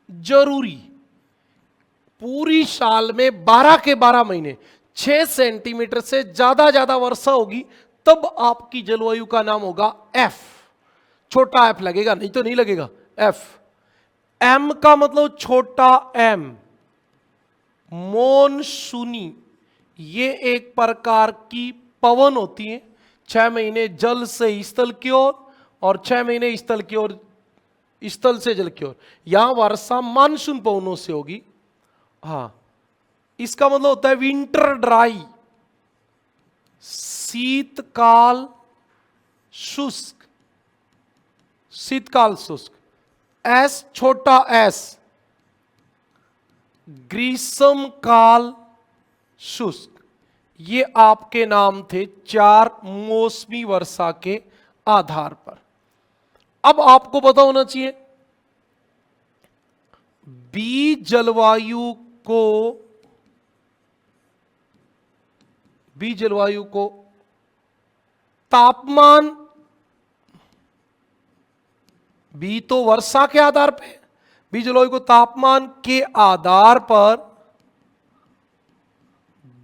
जरूरी। पूरी साल में 12 के 12 महीने 6 सेंटीमीटर से ज्यादा वर्षा होगी, तब आपकी जलवायु का नाम होगा एफ। छोटा एफ लगेगा, नहीं तो नहीं लगेगा एफ। एम का मतलब छोटा एम, मॉनसूनी। ये एक प्रकार की पवन होती है, 6 महीने जल से स्थल की ओर और 6 महीने स्थल की ओर, स्थल से जल की ओर। यहां वर्षा मानसून पवनों से होगी। हाँ, इसका मतलब होता है विंटर ड्राई, शीतकाल शुष्क, शीतकाल शुष्क। एस छोटा एस, ग्रीष्म काल शुष्क। ये आपके नाम थे 4 मौसमी वर्षा के आधार पर। अब आपको पता होना चाहिए बी जलवायु को तापमान, बी तो वर्षा के आधार पे, बी जलवायु को तापमान के आधार पर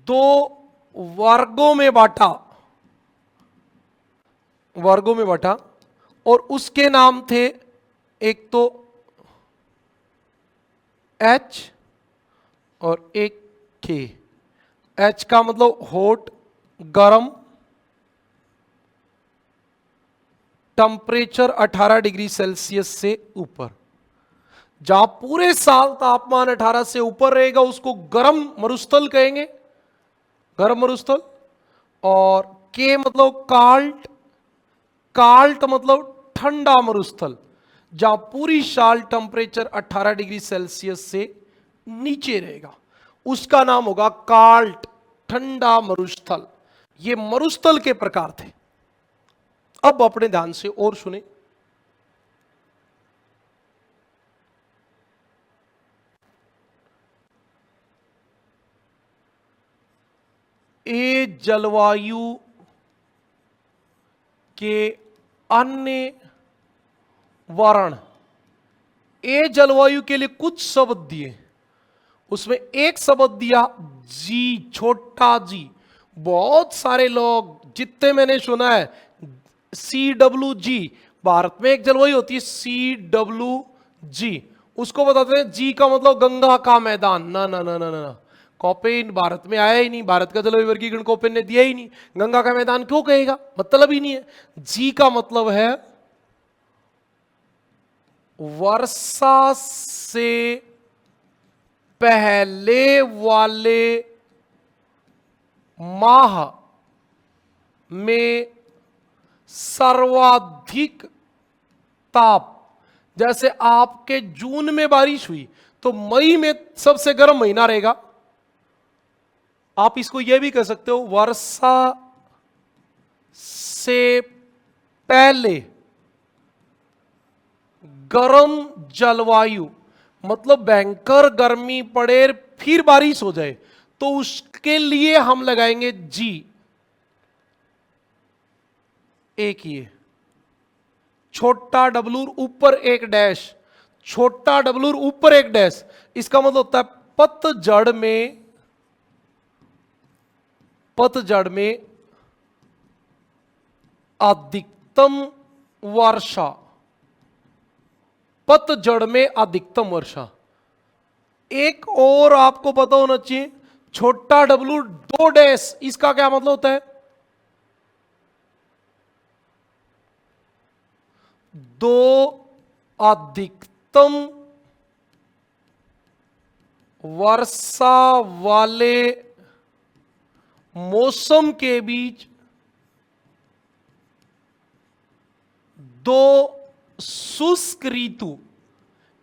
2 वर्गों में बांटा, वर्गों में बांटा, और उसके नाम थे एक तो एच और एक के। एच का मतलब हॉट, गर्म, टेम्परेचर 18 डिग्री सेल्सियस से ऊपर। जहां पूरे साल तापमान 18 से ऊपर रहेगा उसको गर्म मरुस्थल कहेंगे, गर्म मरुस्थल। और के मतलब काल्ट, काल्ट मतलब ठंडा मरुस्थल, जहां पूरी साल टेम्परेचर 18 डिग्री सेल्सियस से नीचे रहेगा, उसका नाम होगा काल्ट, ठंडा मरुस्थल। ये मरुस्थल के प्रकार थे। अब अपने ध्यान से और सुने। ये जलवायु के अन्य वर्ण, ए जलवायु के लिए कुछ शब्द दिए, उसमें एक शब्द दिया जी, छोटा जी। बहुत सारे लोग जितने मैंने सुना है CWG, भारत में एक जलवायु होती है CWG, उसको बताते हैं जी का मतलब गंगा का मैदान। ना ना ना ना ना, कोपेन भारत में आया ही नहीं, भारत का जलवायु वर्गीकरण कोपेन ने दिया ही नहीं। गंगा का मैदान क्यों कहेगा, मतलब ही नहीं है। जी का मतलब है वर्षा से पहले वाले माह में सर्वाधिक ताप। जैसे आपके जून में बारिश हुई तो मई में सबसे गर्म महीना रहेगा। आप इसको यह भी कह सकते हो वर्षा से पहले गर्म जलवायु, मतलब भयंकर गर्मी पड़े फिर बारिश हो जाए तो उसके लिए हम लगाएंगे जी। एक ये छोटा डब्लू ऊपर एक डैश, छोटा डब्लू ऊपर एक डैश, इसका मतलब होता है पतझड़ में अधिकतम वर्षा, पतझड़ में अधिकतम वर्षा। एक और आपको पता होना चाहिए, छोटा डब्लू दो डैश, इसका क्या मतलब होता है, दो अधिकतम वर्षा वाले मौसम के बीच दो शुष्क ऋतु।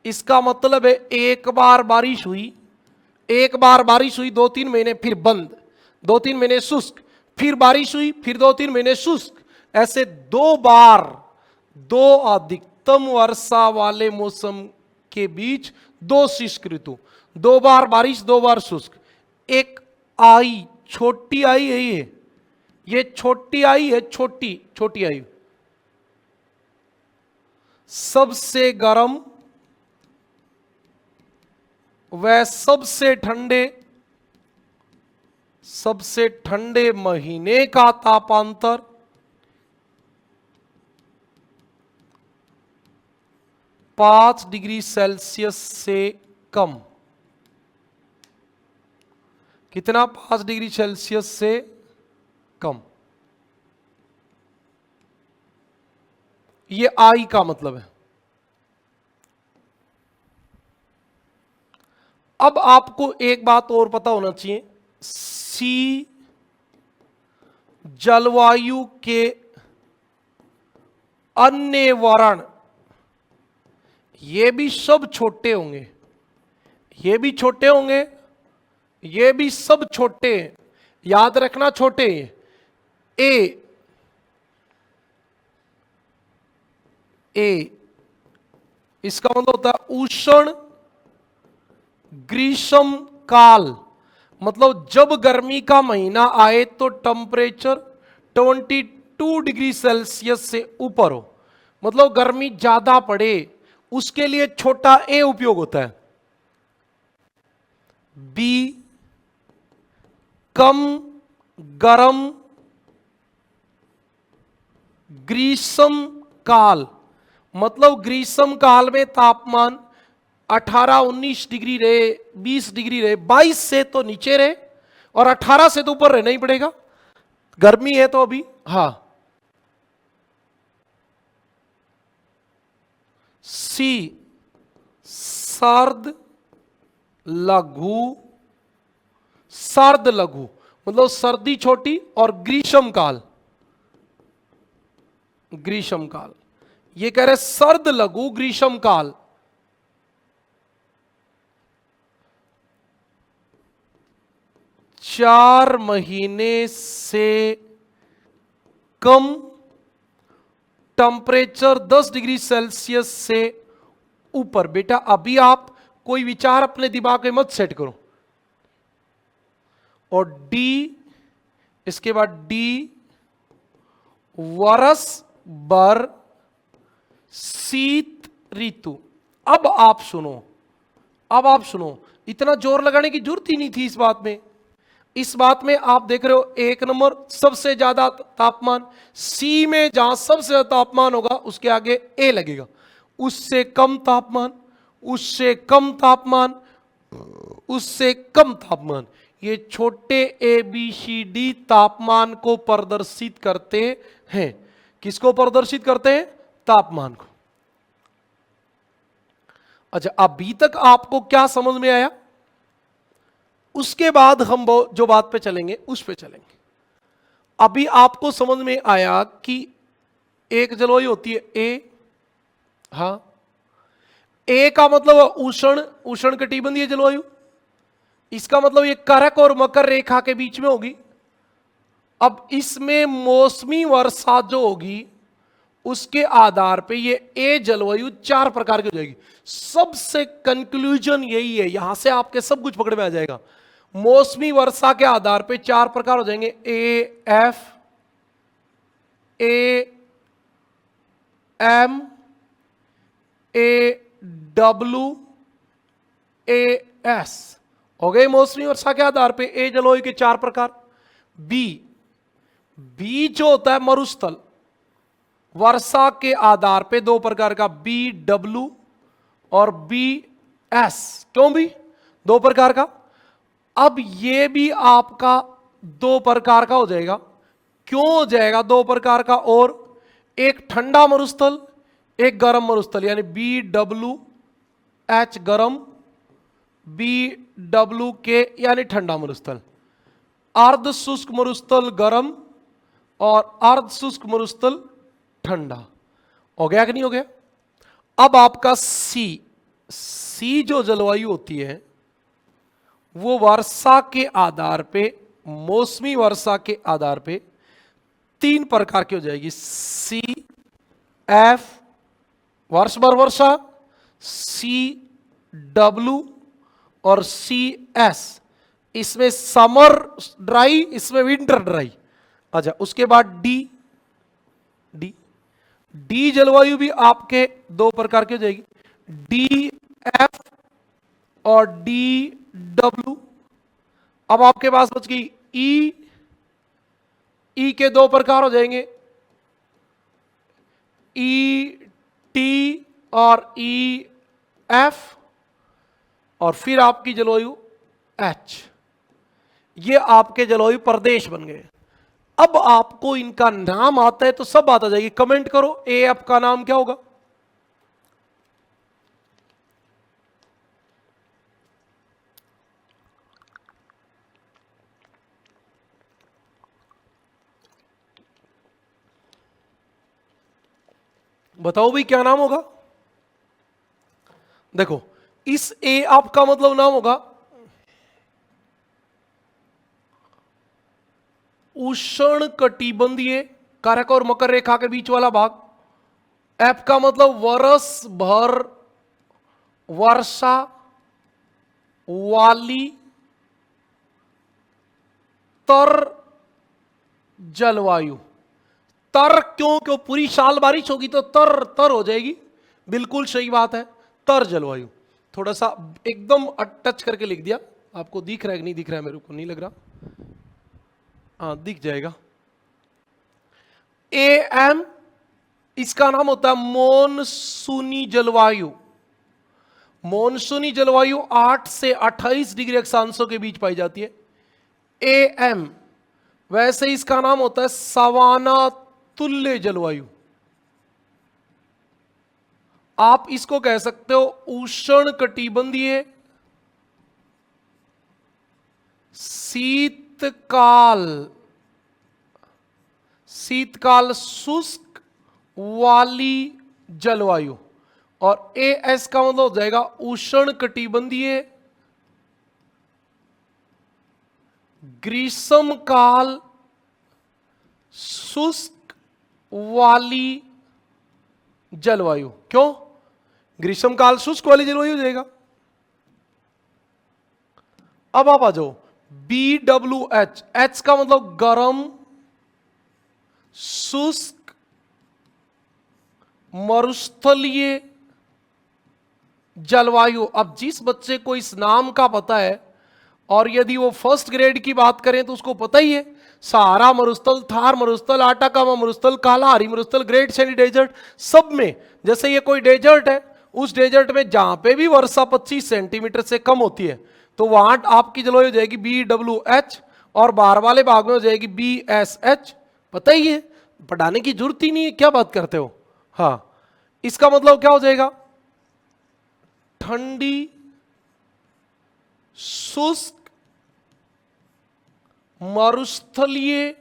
इसका मतलब है एक बार बारिश हुई, एक बार बारिश हुई 2-3 महीने फिर बंद, 2-3 महीने शुष्क, फिर बारिश हुई फिर 2-3 महीने शुष्क, ऐसे दो बार, दो अधिकतम वर्षा वाले मौसम के बीच दो शुष्क ऋतु, दो बार बारिश दो बार शुष्क। एक आई, छोटी आई है ये छोटी आई है, छोटी छोटी आई। सबसे गर्म व सबसे ठंडे महीने का तापांतर 5 डिग्री सेल्सियस से कम। कितना, 5 डिग्री सेल्सियस से कम। ये आई का मतलब है। अब आपको एक बात और पता होना चाहिए, सी जलवायु के अन्य वर्ण, ये भी सब छोटे होंगे, ये भी छोटे होंगे, ये भी सब छोटे हैं, याद रखना छोटे हैं। ए इसका मतलब होता है उष्ण ग्रीष्म काल, मतलब जब गर्मी का महीना आए तो टेम्परेचर 22 डिग्री सेल्सियस से ऊपर हो, मतलब गर्मी ज्यादा पड़े, उसके लिए छोटा ए उपयोग होता है। बी कम गर्म ग्रीष्म काल, मतलब ग्रीष्म काल में तापमान 18-19 डिग्री रहे, 20 डिग्री रहे, 22 से तो नीचे रहे और 18 से तो ऊपर रहना ही पड़ेगा, गर्मी है तो अभी। हाँ, सी सर्द लघु, सर्द लघु मतलब सर्दी छोटी, और ग्रीष्म काल, ग्रीष्म काल ये कह रहे सर्द लघु ग्रीष्म काल। चार महीने से कम टेम्परेचर 10 डिग्री सेल्सियस से ऊपर। बेटा अभी आप कोई विचार अपने दिमाग में मत सेट करो। और डी, इसके बाद डी वर्ष भर शीत ऋतु। अब आप सुनो, अब आप सुनो, इतना जोर लगाने की जरूरत ही नहीं थी इस बात में। इस बात में आप देख रहे हो, एक नंबर सबसे ज्यादा तापमान, सी में जहां सबसे ज्यादा तापमान होगा उसके आगे ए लगेगा। उससे कम तापमान, उससे कम तापमान, उससे कम तापमान, ये छोटे ए बी सी डी तापमान को प्रदर्शित करते हैं। किसको प्रदर्शित करते हैं? तापमान को। अच्छा, अभी तक आपको क्या समझ में आया? उसके बाद हम जो बात पे चलेंगे उस पे चलेंगे। अभी आपको समझ में आया कि एक जलवायु होती है ए, हां, ए का मतलब उष्ण, उष्ण कटिबंधीय जलवायु। इसका मतलब ये करक और मकर रेखा के बीच में होगी। अब इसमें मौसमी वर्षा जो होगी उसके आधार पे ये ए जलवायु 4 प्रकार की हो जाएगी। सबसे कंक्लूजन यही है, यहां से आपके सब कुछ पकड़ में आ जाएगा। मौसमी वर्षा के आधार पे 4 प्रकार हो जाएंगे, A F, A M, A W, A S. हो गए मौसमी वर्षा के आधार पे ए जलवायु के 4 प्रकार। बी, बी जो होता है मरुस्थल, वर्षा के आधार पे 2 प्रकार का, बी डब्ल्यू और बी एस। क्यों भी 2 प्रकार का? अब ये भी आपका 2 प्रकार का हो जाएगा। क्यों हो जाएगा 2 प्रकार का? और एक ठंडा मरुस्थल, एक गर्म मरुस्थल, यानी बी डब्ल्यू एच गर्म, बी डब्ल्यू के यानी ठंडा मरुस्थल। अर्ध शुष्क मरुस्थल गर्म और अर्ध शुष्क मरुस्थल ठंडा। हो गया कि नहीं हो गया? अब आपका सी, सी जो जलवायु होती है वो वर्षा के आधार पे, मौसमी वर्षा के आधार पे 3 प्रकार की हो जाएगी। सी एफ वर्ष भर वर्षा, सी डब्ल्यू और सी एस, इसमें समर ड्राई, इसमें विंटर ड्राई। अच्छा, उसके बाद डी, डी, डी जलवायु भी आपके 2 प्रकार की हो जाएगी, डी एफ और डी डब्ल्यू। अब आपके पास बच गई ई, ई के 2 प्रकार हो जाएंगे, ई टी और ई एफ, और फिर आपकी जलवायु एच। ये आपके जलवायु प्रदेश बन गए। अब आपको इनका नाम आता है तो सब बात आ जाएगी। कमेंट करो, ए एफ का नाम क्या होगा? बताओ भाई, क्या नाम होगा? देखो, इस ए आपका मतलब नाम होगा उष्ण कटिबंधीय, कारक और मकर रेखा के बीच वाला भाग। एफ का मतलब वर्ष भर वर्षा वाली तर जलवायु। तर क्यों? क्यों पूरी साल बारिश होगी तो तर तर हो जाएगी। बिल्कुल सही बात है, तर जलवायु। थोड़ा सा एकदम टच करके लिख दिया। आपको दिख रहा है कि नहीं दिख रहा है? मेरे को नहीं लग रहा। हाँ, दिख जाएगा। ए एम, इसका नाम होता है मॉनसूनी जलवायु। मॉनसूनी जलवायु 8 से 28 डिग्री अक्षांशों के बीच पाई जाती है। ए एम, वैसे इसका नाम होता है सवाना तुल्य जलवायु। आप इसको कह सकते हो उष्ण कटिबंधीय शीतकाल, शीतकाल शुष्क वाली जलवायु। और ए एस का मतलब हो जाएगा उष्ण कटिबंधीय ग्रीष्मकाल शुष्क वाली जलवायु। क्यों? ग्रीष्मकाल शुष्क वाली जलवायु हो जाएगा। अब आप आ जाओ BWH, H का मतलब गर्म, शुष्क, मरुस्थलीय जलवायु। अब जिस बच्चे को इस नाम का पता है, और यदि वो फर्स्ट ग्रेड की बात करें तो उसको पता ही है, सहारा मरुस्थल, थार मरुस्थल, आटाकामा मरुस्थल, कालाहारी मरुस्थल, ग्रेट सैंडी डेजर्ट, सब में जैसे ये कोई डेजर्ट है, उस डेजर्ट में जहां पे भी वर्षा 25 सेंटीमीटर से कम होती है तो वहां आपकी जलवायु हो जाएगी BWH, और बाहर वाले भाग में हो जाएगी BSH। पता ही है, पढ़ाने की जरूरत ही नहीं है, क्या बात करते हो। हाँ, इसका मतलब क्या हो जाएगा? ठंडी, शुष्क, मरुस्थलीय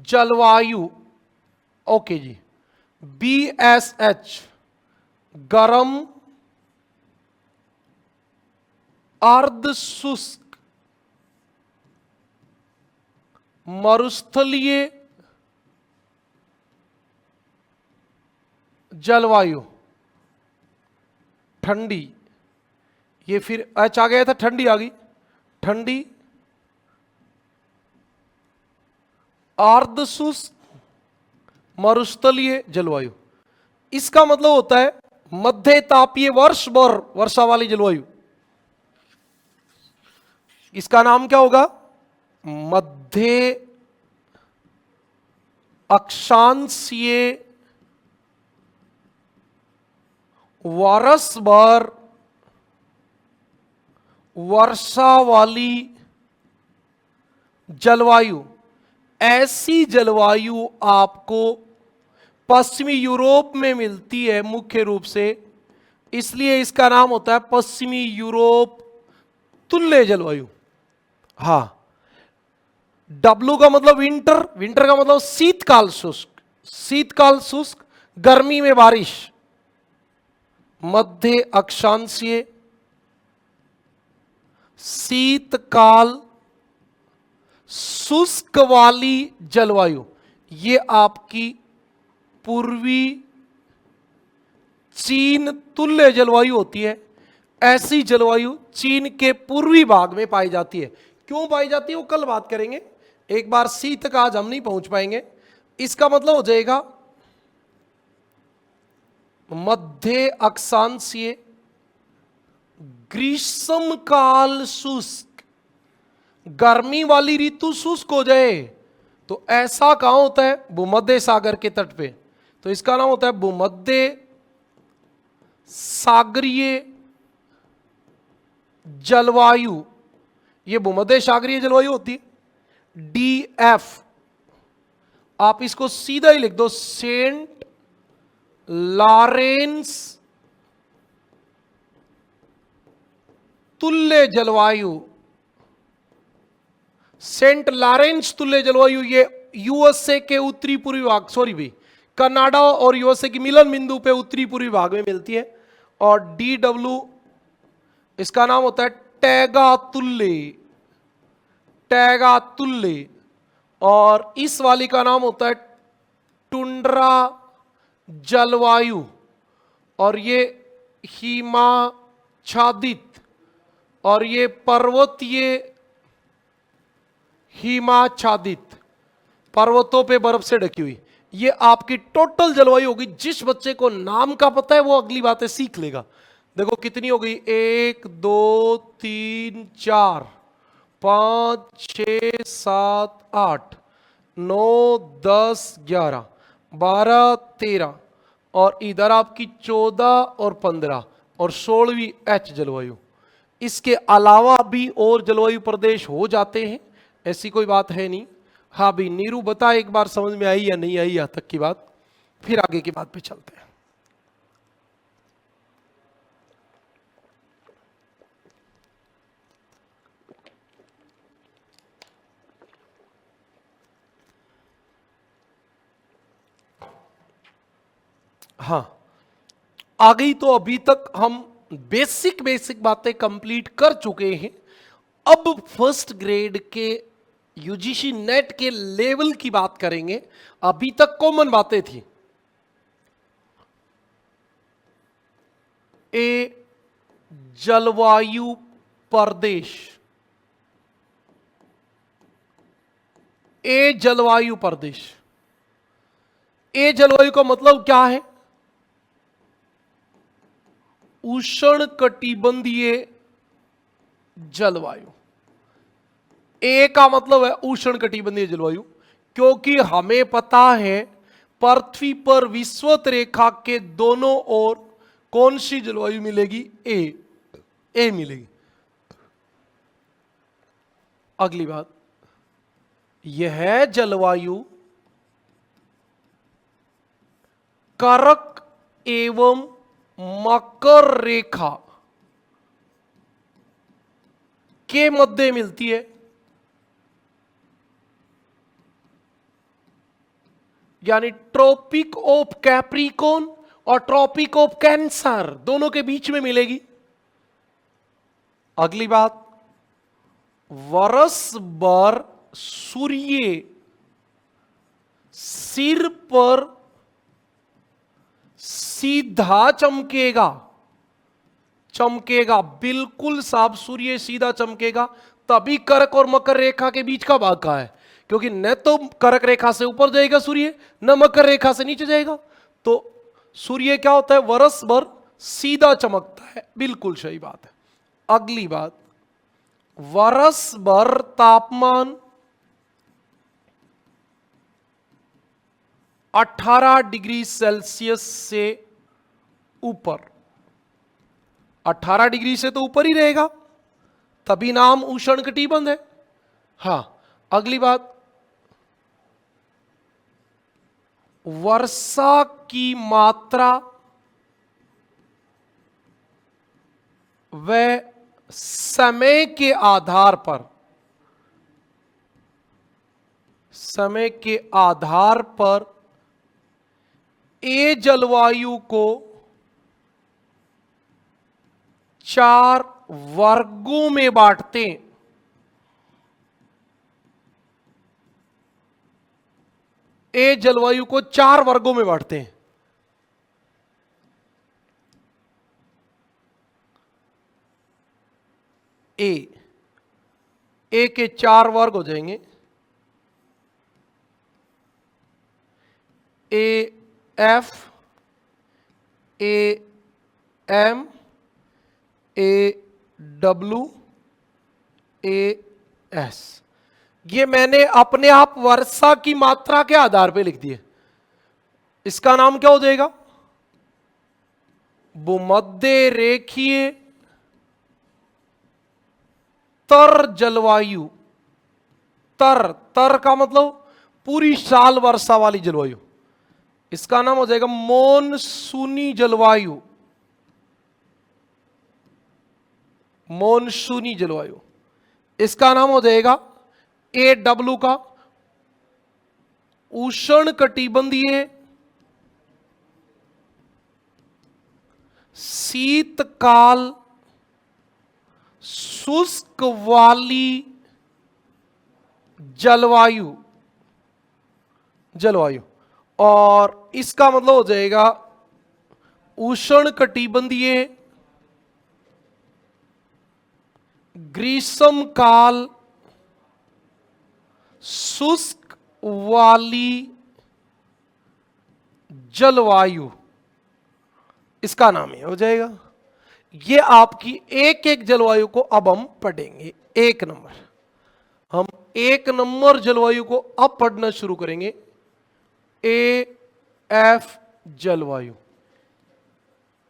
जलवायु। ओके जी। BSH गर्म, अर्ध शुष्क, मरुस्थलीय जलवायु, ठंडी। ये फिर H आ गया था, ठंडी आ गई, ठंडी, अर्ध शुष्क, मरुस्थलीय जलवायु। इसका मतलब होता है मध्य तापीय वर्ष भर वर्षा वाली जलवायु। इसका नाम क्या होगा? मध्य अक्षांशीय वर्ष भर वर्षा वाली जलवायु। ऐसी जलवायु आपको पश्चिमी यूरोप में मिलती है मुख्य रूप से, इसलिए इसका नाम होता है पश्चिमी यूरोप तुल्य जलवायु। हाँ, W का मतलब विंटर, विंटर का मतलब शीतकाल शुष्क, शीतकाल शुष्क, गर्मी में बारिश। मध्य अक्षांशीय शीतकाल शुष्क वाली जलवायु, ये आपकी पूर्वी चीन तुल्य जलवायु होती है। ऐसी जलवायु चीन के पूर्वी भाग में पाई जाती है। क्यों पाई जाती है वो कल बात करेंगे, एक बार सी तक आज हम नहीं पहुंच पाएंगे। इसका मतलब हो जाएगा मध्य अक्षांशीय ग्रीष्म काल शुष्क, गर्मी वाली ऋतु शुष्क हो जाए तो ऐसा कहां होता है? भूमध्य सागर के तट पे। तो इसका नाम होता है भूमध्य सागरीय जलवायु। ये भूमध्य सागरीय जलवायु होती है। DF आप इसको सीधा ही लिख दो, सेंट लॉरेंस तुल्य जलवायु। सेंट लॉरेंस तुल्य जलवायु ये यूएसए के उत्तरी पूर्वी भाग, सॉरी भाई, कनाडा और यूएसए की मिलन बिंदु पे उत्तरी पूर्वी भाग में मिलती है। और DW इसका नाम होता है टैगा तुल्य, टैगा तुल्य। और इस वाली का नाम होता है टुंड्रा जलवायु, और ये हिमाच्छादित, और ये पर्वतीय हिमाच्छादित, पर्वतों पे बर्फ से ढकी हुई। ये आपकी टोटल जलवायु होगी। जिस बच्चे को नाम का पता है वो अगली बातें सीख लेगा। देखो कितनी हो गई, 1 2 3 4 5 6 7 8 9 10 11 12 13, और इधर आपकी 14 और 15 और 16वीं H जलवायु। इसके अलावा भी और जलवायु प्रदेश हो जाते हैं, ऐसी कोई बात है नहीं। हाँ भी नीरू बता, एक बार समझ में आई या नहीं आई यहां तक की बात, फिर आगे की बात पे चलते हैं। हाँ, आ गई। तो अभी तक हम बेसिक बातें कंप्लीट कर चुके हैं। अब फर्स्ट ग्रेड के यूजीसी नेट के लेवल की बात करेंगे। अभी तक कॉमन बातें थी। ए जलवायु प्रदेश, ए जलवायु प्रदेश। ए जलवायु का मतलब क्या है? उष्ण कटिबंधीय जलवायु। ए का मतलब है उष्ण कटिबंधीय जलवायु, क्योंकि हमें पता है पृथ्वी पर विषुवत रेखा के दोनों ओर कौन सी जलवायु मिलेगी? ए मिलेगी। अगली बात, यह जलवायु कर्क एवं मकर रेखा के मध्य मिलती है, यानी ट्रॉपिक ऑफ कैप्रिकॉर्न और ट्रॉपिक ऑफ कैंसर दोनों के बीच में मिलेगी। अगली बात, वर्ष भर सूर्य सिर पर सीधा चमकेगा, बिल्कुल साफ सूर्य सीधा चमकेगा। तभी कर्क और मकर रेखा के बीच का भाग का है, क्योंकि न तो कर्क रेखा से ऊपर जाएगा सूर्य, न मकर रेखा से नीचे जाएगा। तो सूर्य क्या होता है? वर्ष भर सीधा चमकता है। बिल्कुल सही बात है। अगली बात, वर्ष भर तापमान 18 डिग्री सेल्सियस से ऊपर, 18 डिग्री से तो ऊपर ही रहेगा, तभी नाम उष्णकटिबंध है। हां, अगली बात, वर्षा की मात्रा व समय के आधार पर ए जलवायु को 4 वर्गों में बांटते हैं। ए जलवायु को 4 वर्गों में बांटते हैं। ए के 4 वर्ग हो जाएंगे। A F, A M, A W, A S. ये मैंने अपने आप वर्षा की मात्रा के आधार पे लिख दिए। इसका नाम क्या हो जाएगा? भूमध्य रेखीय तर जलवायु। तर का मतलब पूरी साल वर्षा वाली जलवायु। इसका नाम हो जाएगा मॉनसूनी जलवायु। मॉनसूनी जलवायु। इसका नाम हो जाएगा ए डब्ल्यू का उष्ण कटिबंधीय शीतकाल शुष्क वाली जलवायु। और इसका मतलब हो जाएगा उष्ण कटिबंधीय ग्रीष्म काल शुष्क वाली जलवायु। इसका नाम ये हो जाएगा। ये आपकी एक एक जलवायु को अब हम पढ़ेंगे। एक नंबर जलवायु को अब पढ़ना शुरू करेंगे। ए एफ जलवायु।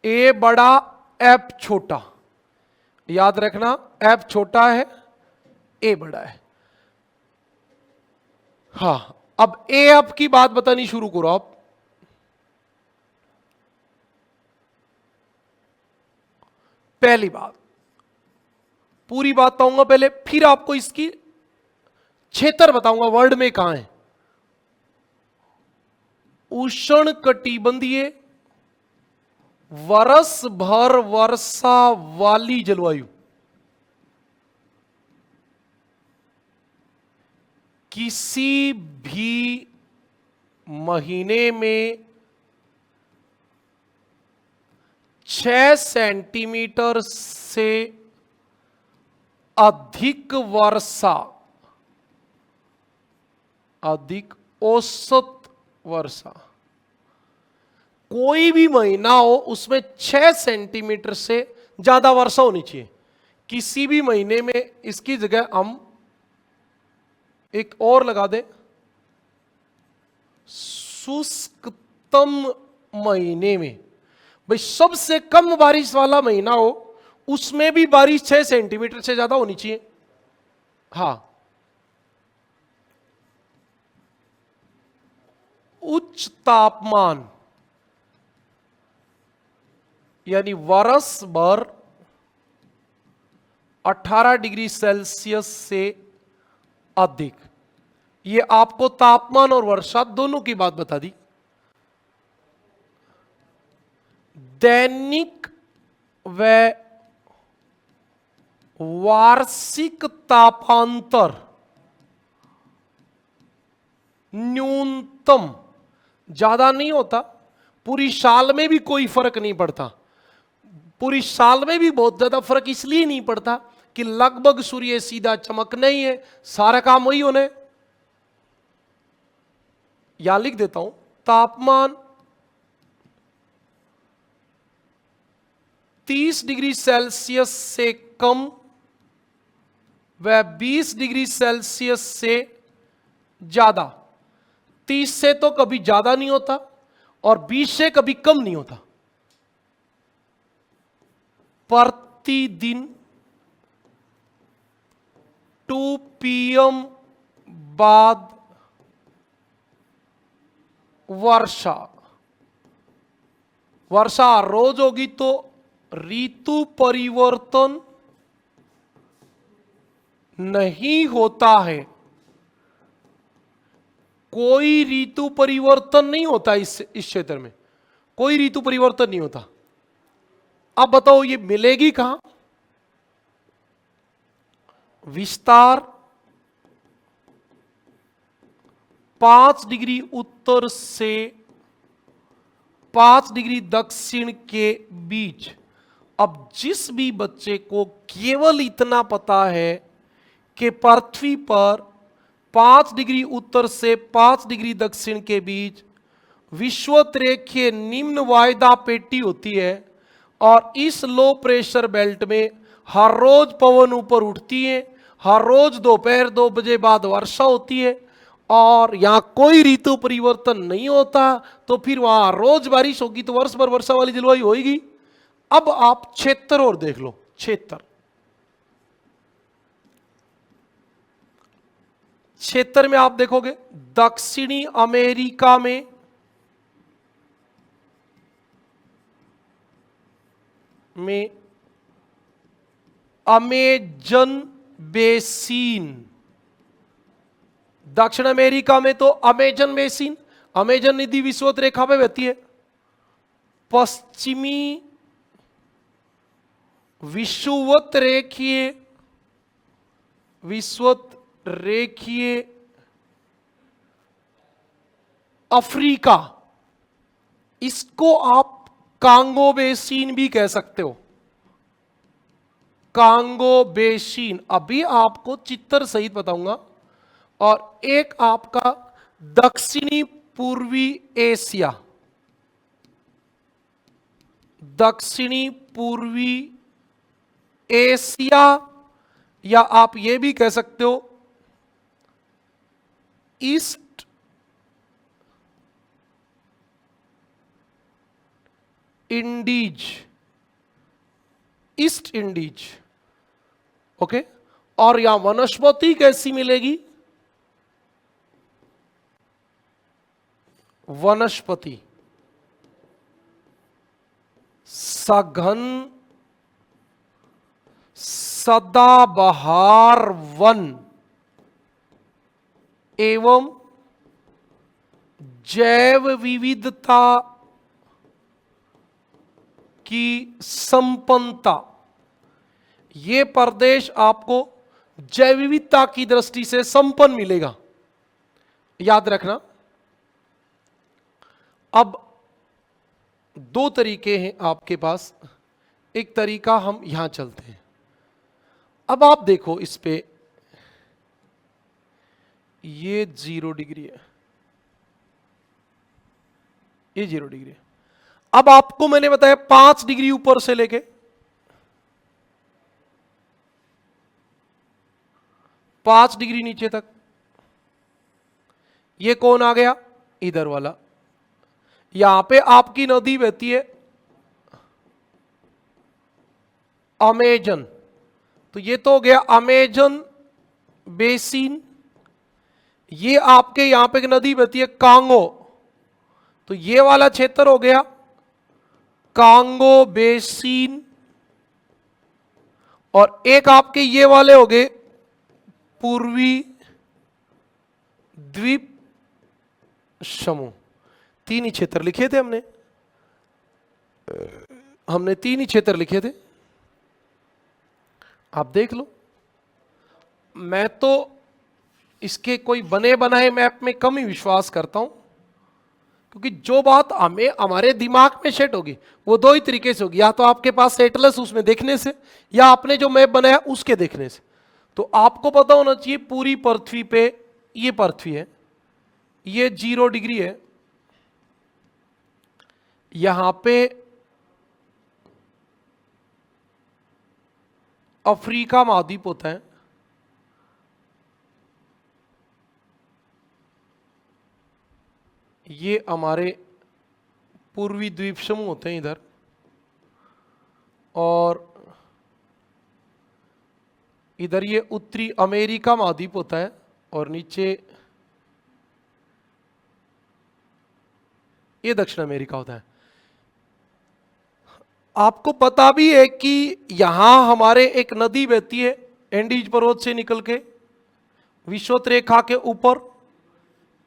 ए बड़ा, एफ छोटा। याद रखना, एफ छोटा है, ए बड़ा है। हां, अब ए एफ की बात बतानी शुरू करो आप। पहली बात, पूरी बात बताऊंगा पहले, फिर आपको इसकी क्षेत्र बताऊंगा वर्ल्ड में कहां है। उष्ण कटिबंधीय वर्ष भर वर्षा वाली जलवायु। किसी भी महीने में 6 सेंटीमीटर से अधिक वर्षा, अधिक औसत वर्षा, कोई भी महीना हो उसमें 6 सेंटीमीटर से ज्यादा वर्षा होनी चाहिए। किसी भी महीने में, इसकी जगह हम एक और लगा दें, शुष्कतम महीने में, भाई सबसे कम बारिश वाला महीना हो उसमें भी बारिश 6 सेंटीमीटर से ज्यादा होनी चाहिए। हाँ, उच्च तापमान यानी वर्ष भर 18 डिग्री सेल्सियस से अधिक, ये आपको तापमान और वर्षा दोनों की बात बता दी। दैनिक व वार्षिक तापांतर न्यूनतम ज्यादा नहीं होता, पूरी साल में भी कोई फर्क नहीं पड़ता। पूरी साल में भी बहुत ज्यादा फर्क इसलिए नहीं पड़ता कि लगभग सूर्य सीधा चमकना ही है, सारा काम वही होने। यहां लिख देता हूं, तापमान 30 डिग्री सेल्सियस से कम व 20 डिग्री सेल्सियस से ज्यादा। 30 से तो कभी ज्यादा नहीं होता और 20 से कभी कम नहीं होता। प्रतिदिन 2 PM बाद वर्षा, वर्षा रोज होगी तो ऋतु परिवर्तन नहीं होता है। कोई ऋतु परिवर्तन नहीं होता इस क्षेत्र में, कोई ऋतु परिवर्तन नहीं होता। अब बताओ ये मिलेगी कहां? विस्तार 5 डिग्री उत्तर से 5 डिग्री दक्षिण के बीच। अब जिस भी बच्चे को केवल इतना पता है कि पृथ्वी पर 5 डिग्री उत्तर से 5 डिग्री दक्षिण के बीच विषुवतरेखीय निम्न वायदा पेटी होती है और इस लो प्रेशर बेल्ट में हर रोज पवन ऊपर उठती है, हर रोज दोपहर 2 बजे बाद वर्षा होती है और यहां कोई ऋतु परिवर्तन नहीं होता, तो फिर वहां रोज बारिश होगी तो वर्ष भर वर्षा वाली जलवायु होगी। अब आप क्षेत्र और देख लो, क्षेत्र में आप देखोगे दक्षिणी अमेरिका में अमेजन बेसिन, दक्षिण अमेरिका में तो अमेजन बेसिन, अमेजन नदी विषुवत रेखा पे बहती है। पश्चिमी विषुवत रेखीय अफ्रीका, इसको आप कांगो बेसिन भी कह सकते हो, कांगो बेसिन। अभी आपको चित्र सहित बताऊंगा। और एक आपका दक्षिणी पूर्वी एशिया, दक्षिणी पूर्वी एशिया, या आप ये भी कह सकते हो east Indies, east Indies. Okay, और यहां वनस्पति कैसी मिलेगी? वनस्पति सघन सदाबहार वन एवं जैव विविधता की संपन्नता। ये प्रदेश आपको जैव विविधता की दृष्टि से संपन्न मिलेगा। याद रखना। अब दो तरीके हैं आपके पास। एक तरीका हम यहां चलते हैं। अब आप देखो इस पे, ये 0 डिग्री है, ये 0 डिग्री है। अब आपको मैंने बताया 5 डिग्री ऊपर से लेके 5 डिग्री नीचे तक, ये कौन आ गया? इधर वाला। यहां पे आपकी नदी बहती है अमेजन, तो ये तो हो गया अमेजन बेसिन। ये आपके यहां पे एक नदी बहती है कांगो, तो ये वाला क्षेत्र हो गया कांगो बेसिन। और एक आपके ये वाले हो गए पूर्वी द्वीप समूह। 3 ही क्षेत्र लिखे थे हमने 3 ही क्षेत्र लिखे थे, आप देख लो। मैं तो इसके कोई बने बनाए मैप में कम ही विश्वास करता हूं, क्योंकि जो बात हमें हमारे दिमाग में सेट होगी वो दो ही तरीके से होगी, या तो आपके पास एटलस उसमें देखने से, या आपने जो मैप बनाया उसके देखने से। तो आपको पता होना चाहिए पूरी पृथ्वी पे, ये पृथ्वी है, ये 0 डिग्री है, यहां पे अफ्रीका महाद्वीप होता है, ये हमारे पूर्वी द्वीप समूह होते हैं इधर, और इधर ये उत्तरी अमेरिका महाद्वीप होता है, और नीचे ये दक्षिण अमेरिका होता है। आपको पता भी है कि यहां हमारे एक नदी बहती है एंडीज पर्वत से निकल के विषुवत रेखा के ऊपर,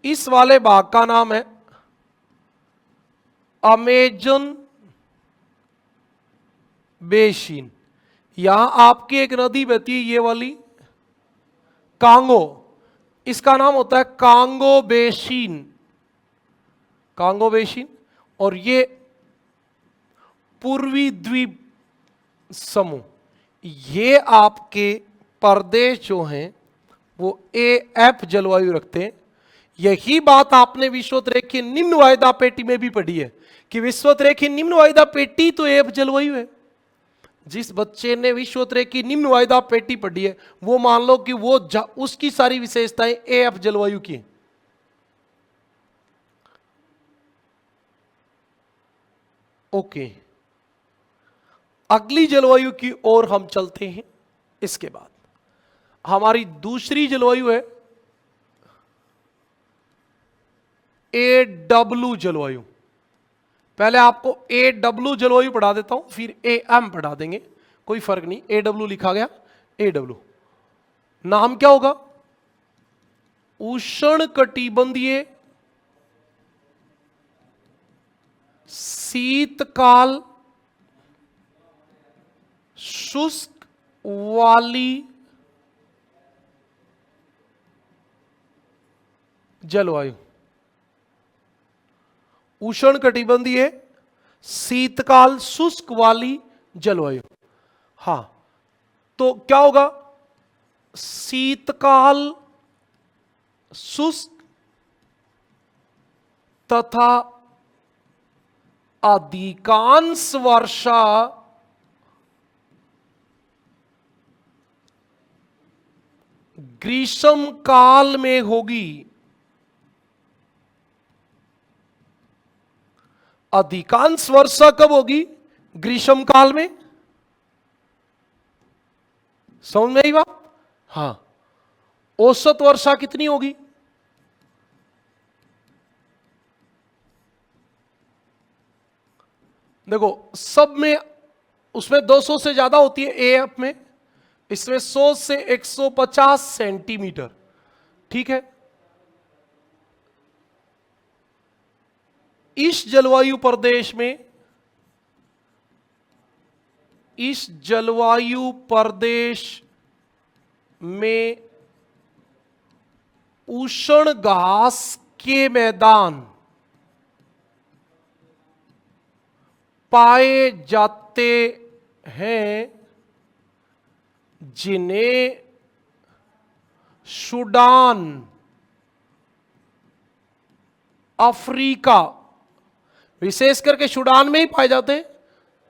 इस वाले भाग का नाम है अमेजन बेसिन। यहां आपकी एक नदी बहती है ये वाली कांगो, इसका नाम होता है कांगो बेसिन, कांगो बेसिन। और ये पूर्वी द्वीप समूह, ये आपके प्रदेश जो हैं वो AF जलवायु रखते हैं। यही बात आपने विश्वोत्तरेखीय निम्न वायदा पेटी में भी पढ़ी है कि विश्वोत्तरेखीय निम्न वायदा पेटी तो AF जलवायु है। जिस बच्चे ने विश्वोत्तरेखीय निम्न वायदा पेटी पढ़ी है वो मान लो कि वो उसकी सारी विशेषताएं AF जलवायु की। ओके, अगली जलवायु की ओर हम चलते हैं। इसके बाद हमारी दूसरी जलवायु है AW जलवायु। पहले आपको AW जलवायु पढ़ा देता हूं, फिर AM पढ़ा देंगे, कोई फर्क नहीं। AW लिखा गया, AW नाम क्या होगा? उष्ण कटिबंधीय शीतकाल शुष्क वाली जलवायु। उष्ण कटिबंधीय शीतकाल शुष्क वाली जलवायु। हां, तो क्या होगा? शीतकाल शुष्क तथा अधिकांश वर्षा ग्रीष्म काल में होगी। अधिकांश वर्षा कब होगी? ग्रीष्म काल में। समझ में आई बात? हां, औसत वर्षा कितनी होगी? देखो सब में उसमें 200 से ज्यादा होती है AF में, इसमें 100 से 150 सेंटीमीटर। ठीक है, इस जलवायु प्रदेश में, इस जलवायु प्रदेश में उष्ण घास के मैदान पाए जाते हैं जिन्हें सूडान, अफ्रीका, विशेष करके सूडान में ही पाए जाते हैं,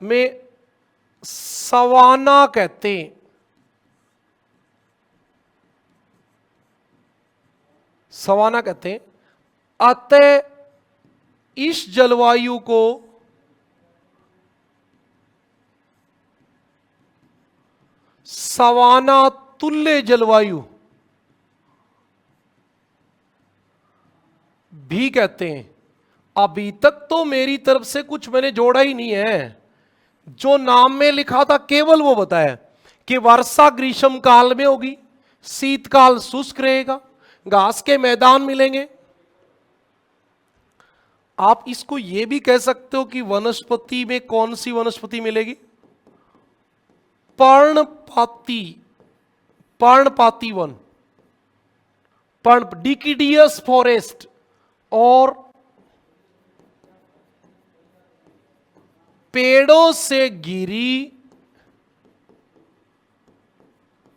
में सवाना कहते हैं। सवाना कहते हैं। अतः इस जलवायु को सवाना तुल्य जलवायु भी कहते हैं। अभी तक तो मेरी तरफ से कुछ मैंने जोड़ा ही नहीं है, जो नाम में लिखा था केवल वो बताया कि वर्षा ग्रीष्म काल में होगी, शीतकाल शुष्क रहेगा, घास के मैदान मिलेंगे। आप इसको यह भी कह सकते हो कि वनस्पति में कौन सी वनस्पति मिलेगी? पर्णपाती, पर्णपाती वन, पर्ण, डिकिडियस फॉरेस्ट और पेड़ों से घिरी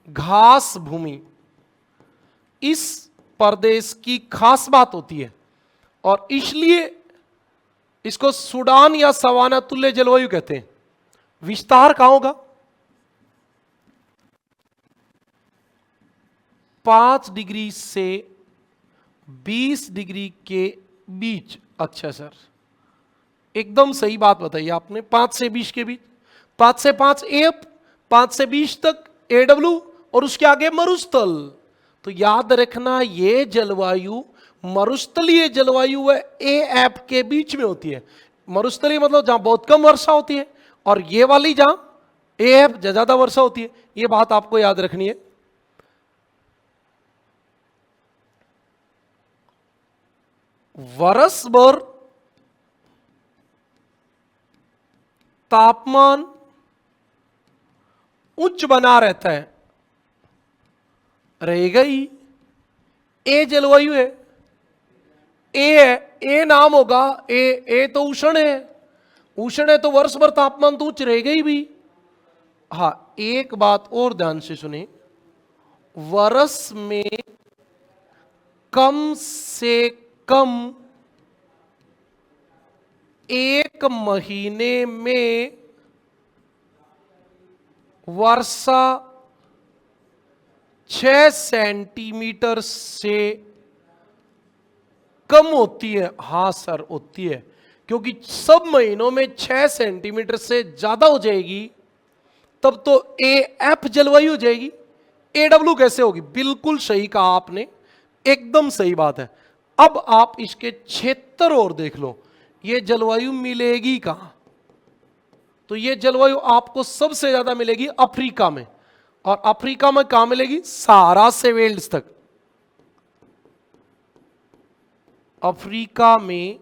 घास भूमि इस प्रदेश की खास बात होती है, और इसलिए इसको सूडान या सवाना तुल्य जलवायु कहते हैं। विस्तार कहां होगा? 5 डिग्री से 20 डिग्री के बीच। अच्छा सर, एकदम सही बात बताई आपने, 5 से 20 के बीच। 5 से 5 एफ, 5 से 20 तक एडब्ल्यू, और उसके आगे मरुस्थल। तो याद रखना, ये जलवायु मरुस्थलीय जलवायु है, ए एफ के बीच में होती है। मरुस्थलीय मतलब जहां बहुत कम वर्षा होती है, और ये वाली जहां ए एफ ज्यादा वर्षा होती है। ये बात आपको याद रखनी है। वर्ष भर तापमान उच्च बना रहता है, रहेगा ही। ए जलवायु है, ए है, ए नाम होगा, ए तो उष्ण है। उष्ण है तो वर्ष भर तापमान तो उच्च रहेगा ही भी। हाँ, एक बात और ध्यान से सुने, वर्ष में कम से कम एक महीने में वर्षा 6 सेंटीमीटर से कम होती है। हां सर, होती है, क्योंकि सब महीनों में 6 सेंटीमीटर से ज्यादा हो जाएगी तब तो ए एफ जलवायु हो जाएगी। ए डब्ल्यू कैसे होगी? बिल्कुल सही कहा आपने, एकदम सही बात है। अब आप इसके क्षेत्र और देख लो, ये जलवायु मिलेगी कहां? तो ये जलवायु आपको सबसे ज्यादा मिलेगी अफ्रीका में, और अफ्रीका में कहां मिलेगी? सहारा से वेल्स तक। अफ्रीका में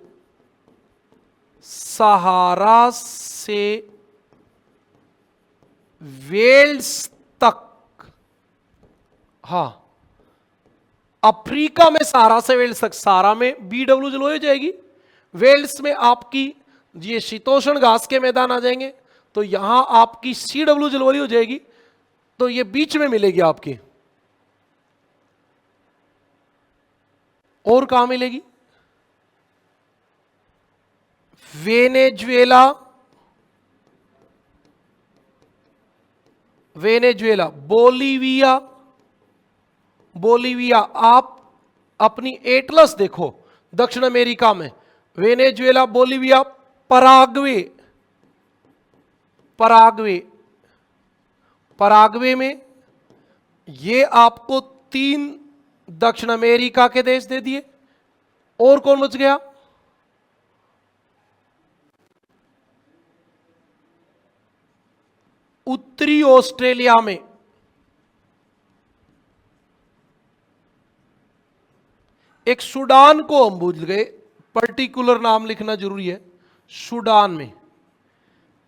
सहारा से वेल्स तक। हां, अफ्रीका में सहारा से वेल्स तक। सहारा में बी डब्ल्यू जलवायु जाएगी, वेल्स में आपकी ये शीतोष्ण घास के मैदान आ जाएंगे, तो यहां आपकी सी डब्ल्यू जलवायु हो जाएगी। तो ये बीच में मिलेगी आपकी। और कहां मिलेगी? Venezuela, Venezuela, Bolivia, Bolivia. आप अपनी एटलस देखो, दक्षिण अमेरिका में Venezuela, Bolivia, Paraguay, Paraguay, Paraguay में ये आपको 3 दक्षिण अमेरिका के देश दे दिए। और कौन बच गया? उत्तरी ऑस्ट्रेलिया में एक सूडान को हम भूल गए, पर्टिकुलर नाम लिखना जरूरी है। सूडान में,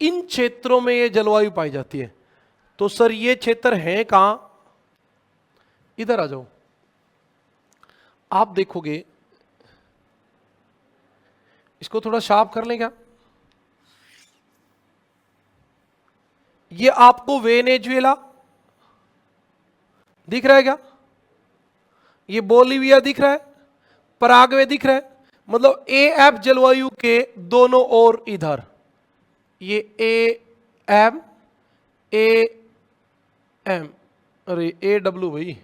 इन क्षेत्रों में ये जलवायु पाई जाती है। तो सर ये क्षेत्र है कहां? इधर आ जाओ। आप देखोगे, इसको थोड़ा शार्प कर लें क्या? ये आपको वेनेजुएला दिख रहा है क्या? ये बोलीविया दिख रहा है, पराग्वे दिख रहा है, मतलब ए एफ जलवायु के दोनों ओर इधर, ये ए एम, ए एम, अरे ए डब्ल्यू भाई,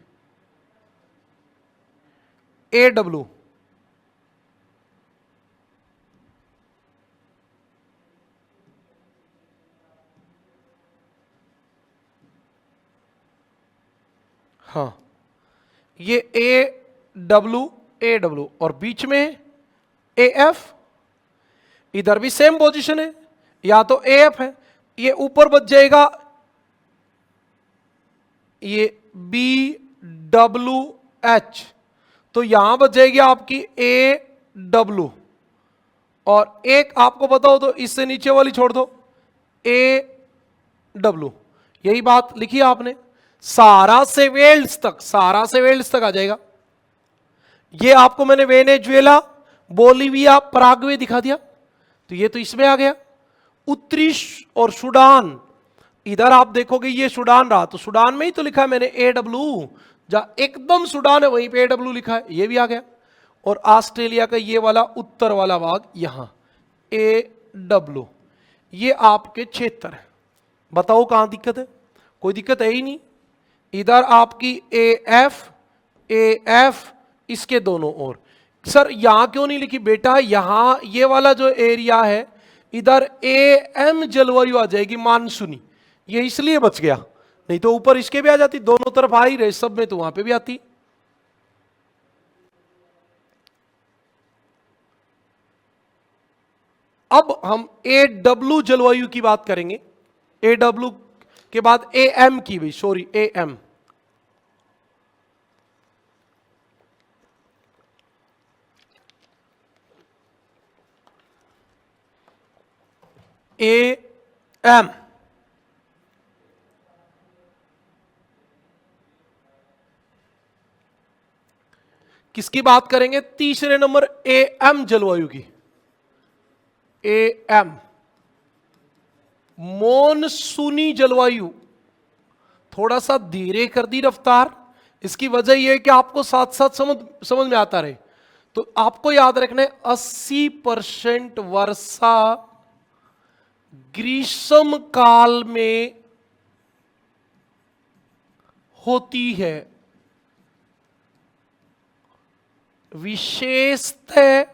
ए डब्ल्यू, हाँ, ये ए डब्ल्यू और बीच में ए एफ, इधर भी सेम पोजीशन है, या तो ए एफ है, ये ऊपर बच जाएगा ये बी डब्ल्यू एच, तो यहां बच जाएगी आपकी ए डब्ल्यू, और एक आपको पता हो तो इससे नीचे वाली छोड़ दो, ए डब्ल्यू। यही बात लिखी आपने, सारा से वेल्स तक, सारा से वेल्स तक आ जाएगा। ये आपको मैंने वेनेजुएला, बोलीविया, पराग्वे दिखा दिया, तो ये तो इसमें आ गया। उत्तरी और सूडान, इधर आप देखोगे ये सूडान रहा, तो सूडान में ही तो लिखा है मैंने ए डब्ल्यू, जहां एकदम सूडान है वहीं पे ए डब्ल्यू लिखा है, ये भी आ गया। और ऑस्ट्रेलिया का ये वाला उत्तर वाला भाग यहां ए डब्ल्यू, ये आपके क्षेत्र है। बताओ कहां दिक्कत है? कोई दिक्कत है ही नहीं। इधर आपकी ए एफ इसके दोनों ओर। सर यहां क्यों नहीं लिखी बेटा? यहां ये वाला जो एरिया है, इधर ए एम जलवायु आ जाएगी, मानसूनी, ये इसलिए बच गया, नहीं तो ऊपर इसके भी आ जाती, दोनों तरफ आ ही रहे सब में, तो वहां पे भी आती। अब हम ए डब्ल्यू जलवायु की बात करेंगे, ए डब्ल्यू के बाद ए एम की भी, sorry A M, A M, किसकी बात करेंगे? तीसरे नंबर ए एम जलवायु की। ए एम मॉनसूनी जलवायु, थोड़ा सा धीरे कर दी रफ्तार, इसकी वजह यह है कि आपको साथ साथ समझ में आता रहे। तो आपको याद रखना है 80% वर्षा ग्रीष्म काल में होती है, विशेषतः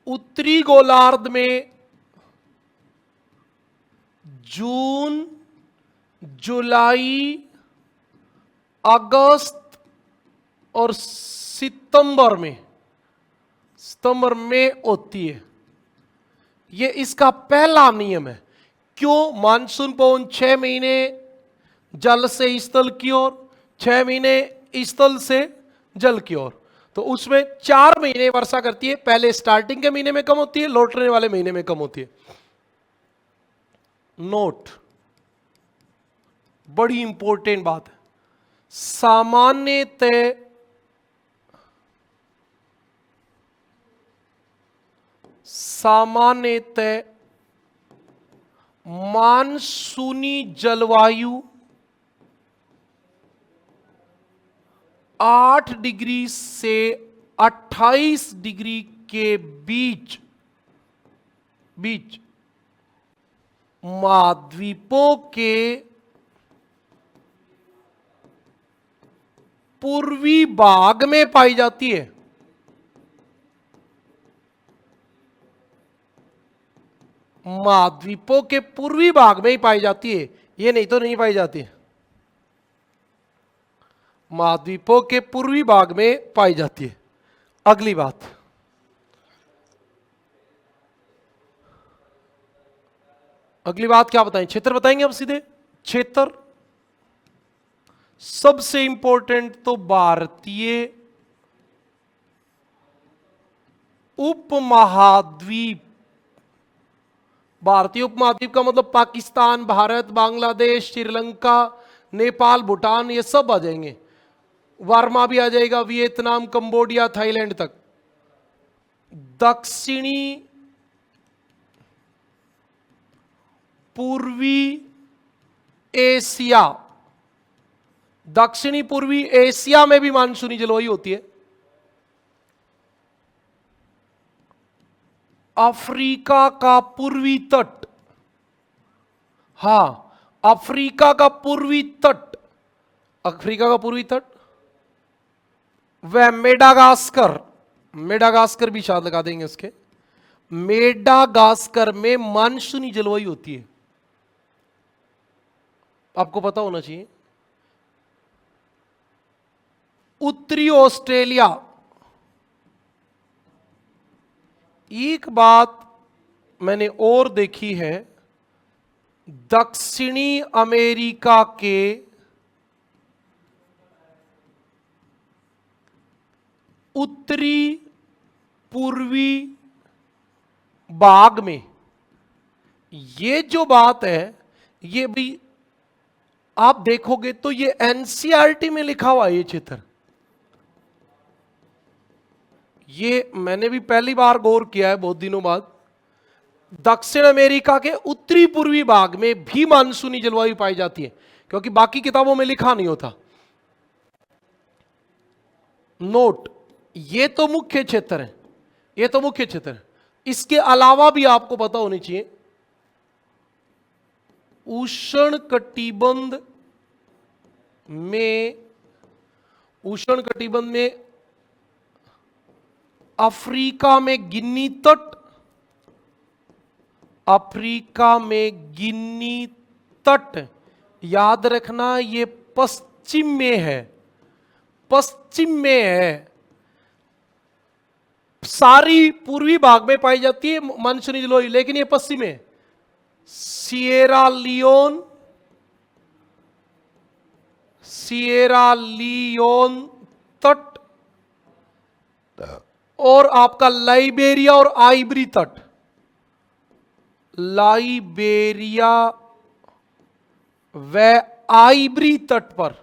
उत्तरी गोलार्ध में जून, जुलाई, अगस्त और सितंबर में होती है। ये इसका पहला नियम है। क्यों? मानसून पवन 6 महीने जल से स्थल की ओर, 6 महीने स्थल से जल की ओर, तो उसमें 4 महीने वर्षा करती है। पहले स्टार्टिंग के महीने में कम होती है, लौटने वाले महीने में कम होती है। नोट, बड़ी इंपॉर्टेंट बात है, सामान्यतः मानसूनी जलवायु 8 डिग्री से 28 डिग्री के बीच महाद्वीपों के पूर्वी भाग में पाई जाती है। महाद्वीपों के पूर्वी भाग में ही पाई जाती है, ये नहीं तो नहीं पाई जाती है। महाद्वीपों के पूर्वी भाग में पाई जाती है। अगली बात, क्या बताएं? क्षेत्र बताएंगे अब सीधे। क्षेत्र सबसे इंपॉर्टेंट तो भारतीय उपमहाद्वीप। भारतीय उपमहाद्वीप का मतलब पाकिस्तान, भारत, बांग्लादेश, श्रीलंका, नेपाल, भूटान, ये सब आ जाएंगे। बर्मा भी आ जाएगा, वियतनाम, कंबोडिया, थाईलैंड तक। दक्षिणी पूर्वी एशिया, दक्षिणी पूर्वी एशिया में भी मानसूनी जलवायु होती है। अफ्रीका का पूर्वी तट, हां, अफ्रीका का पूर्वी तट, अफ्रीका का पूर्वी तट, वह मेडागास्कर, मेडागास्कर भी शायद लगा देंगे उसके, मेडागास्कर में मानसूनी जलवायु होती है, आपको पता होना चाहिए। उत्तरी ऑस्ट्रेलिया, एक बात मैंने और देखी है, दक्षिणी अमेरिका के उत्तरी पूर्वी भाग में, ये जो बात है, ये भी आप देखोगे तो ये एनसीईआरटी में लिखा हुआ है ये चित्र। ये मैंने भी पहली बार गौर किया है बहुत दिनों बाद। दक्षिण अमेरिका के उत्तरी पूर्वी भाग में भी मानसूनी जलवायु पाई जाती है, क्योंकि बाकी किताबों में लिखा नहीं होता। नोट, ये तो मुख्य क्षेत्र है, ये तो मुख्य क्षेत्र है। इसके अलावा भी आपको पता होनी चाहिए, उष्ण कटिबंध में, उष्ण कटिबंध में अफ्रीका में गिनी तट, अफ्रीका में गिनी तट, याद रखना ये पश्चिम में है, पश्चिम में है। सारी पूर्वी भाग में पाई जाती है मानसूनी जलवायु, लेकिन ये पश्चिम में। सिएरा लियोन, सिएरा लियोन तट, और आपका लाइबेरिया और आइवरी तट, लाइबेरिया व आइवरी तट पर,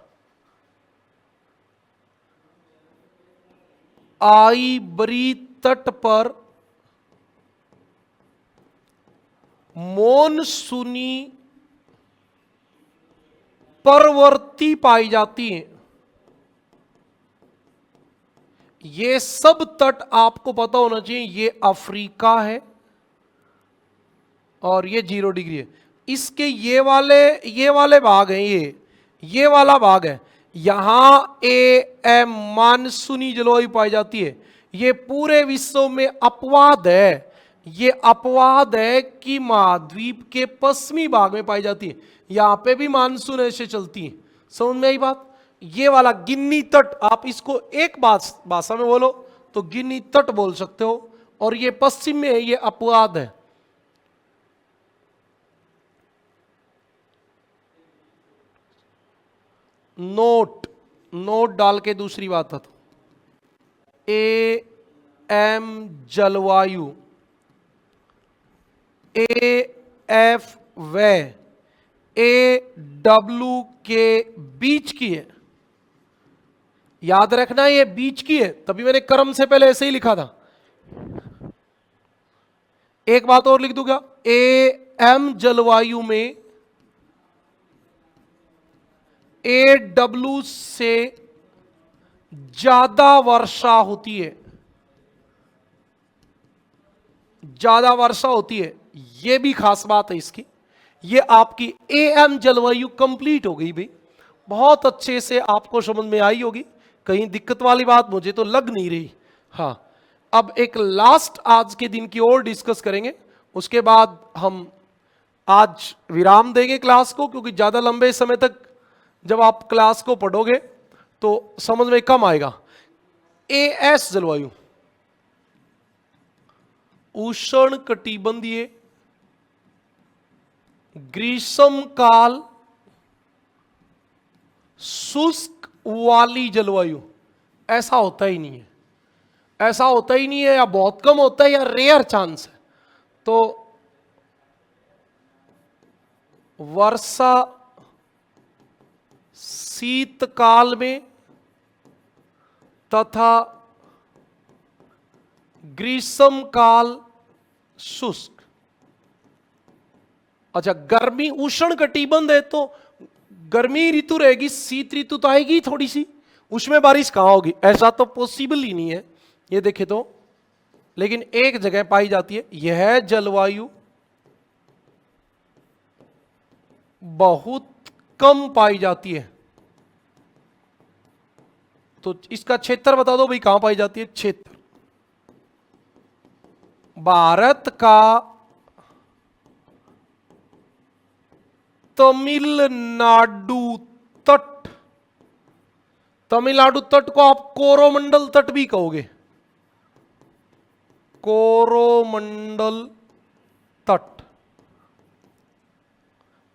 आइवरी तट पर मॉनसूनी प्रवृत्ति पाई जाती है। ये सब तट आपको पता होना चाहिए, ये अफ्रीका है और ये 0 डिग्री है। इसके ये वाले भाग हैं, ये वाला भाग है, यहां एम मानसूनी जलवायु पाई जाती है। ये पूरे विश्व में अपवाद है, ये अपवाद है कि महाद्वीप के पश्चिमी भाग में पाई जाती है, यहां पे भी मानसून ऐसे चलती है। समझ में आई बात? ये वाला गिन्नी तट, आप इसको एक भाषा में बोलो तो गिन्नी तट बोल सकते हो, और ये पश्चिम में है, ये अपवाद है। नोट डाल के दूसरी बात आता, एम जलवायु, एफ व डब्ल्यू के बीच की है। याद रखना ये बीच की है, तभी मैंने क्रम से पहले ऐसे ही लिखा था। एक बात और लिख दूंगा, एम जलवायु में AW से ज्यादा वर्षा होती है, ज्यादा वर्षा होती है, यह भी खास बात है इसकी। ये आपकी AM जलवायु कंप्लीट हो गई भाई, बहुत अच्छे से आपको समझ में आई होगी, कहीं दिक्कत वाली बात मुझे तो लग नहीं रही। हाँ, अब एक लास्ट आज के दिन की और डिस्कस करेंगे, उसके बाद हम आज विराम देंगे क्लास को, क्योंकि ज्यादा लंबे समय तक जब आप क्लास को पढ़ोगे तो समझ में कम आएगा। AS जलवायु, उष्ण कटिबंधीय ग्रीष्म काल शुष्क वाली जलवायु, ऐसा होता ही नहीं है, ऐसा होता ही नहीं है, या बहुत कम होता है, या रेयर चांस है। तो वर्षा शीतकाल में तथा ग्रीष्म काल शुष्क। अच्छा, गर्मी उष्ण कटिबंध है तो गर्मी ऋतु रहेगी, शीत ऋतु तो आएगी थोड़ी सी, उसमें बारिश कहां होगी? ऐसा तो पॉसिबल ही नहीं है। ये देखे तो, लेकिन एक जगह पाई जाती है। यह जलवायु बहुत कम पाई जाती है। तो इसका क्षेत्र बता दो भाई, कहां पाई जाती है? क्षेत्र भारत का तमिलनाडु तट। तमिलनाडु तट को आप कोरोमंडल तट भी कहोगे, कोरोमंडल तट।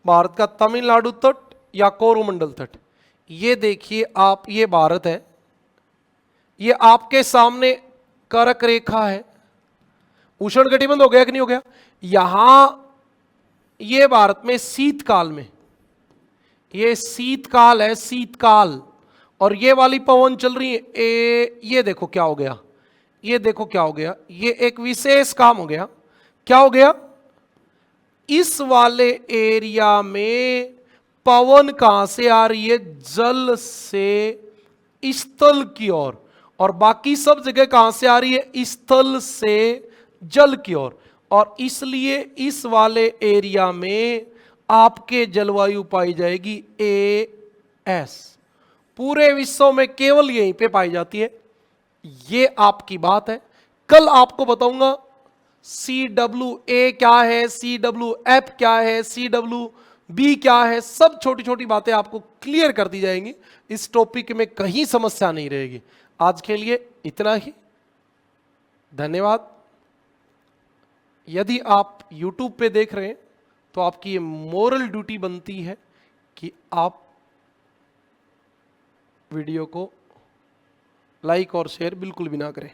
भारत का तमिलनाडु तट या कोरोमंडल तट। ये देखिए आप, ये भारत है, ये आपके सामने कर्क रेखा है। उष्णकटिबंध हो गया कि नहीं हो गया? यहां ये भारत में शीतकाल में, ये शीतकाल है, शीतकाल, और ये वाली पवन चल रही है। ये देखो क्या हो गया, ये देखो क्या हो गया, ये एक विशेष काम हो गया। क्या हो गया? इस वाले एरिया में पवन कहां से आ रही है? जल से स्थल की ओर, और बाकी सब जगह कहां से आ रही है? स्थल से जल की ओर। और इसलिए इस वाले एरिया में आपके जलवायु पाई जाएगी AS। पूरे विश्व में केवल यहीं पे पाई जाती है। ये आपकी बात है। कल आपको बताऊंगा CWA क्या है, CWF क्या है, CWB क्या है, सब छोटी छोटी बातें आपको क्लियर कर दी जाएंगी। इस टॉपिक में कहीं समस्या नहीं रहेगी। आज के लिए इतना ही, धन्यवाद। यदि आप YouTube पे देख रहे हैं तो आपकी ये मोरल ड्यूटी बनती है कि आप वीडियो को लाइक और शेयर बिल्कुल भी ना करें।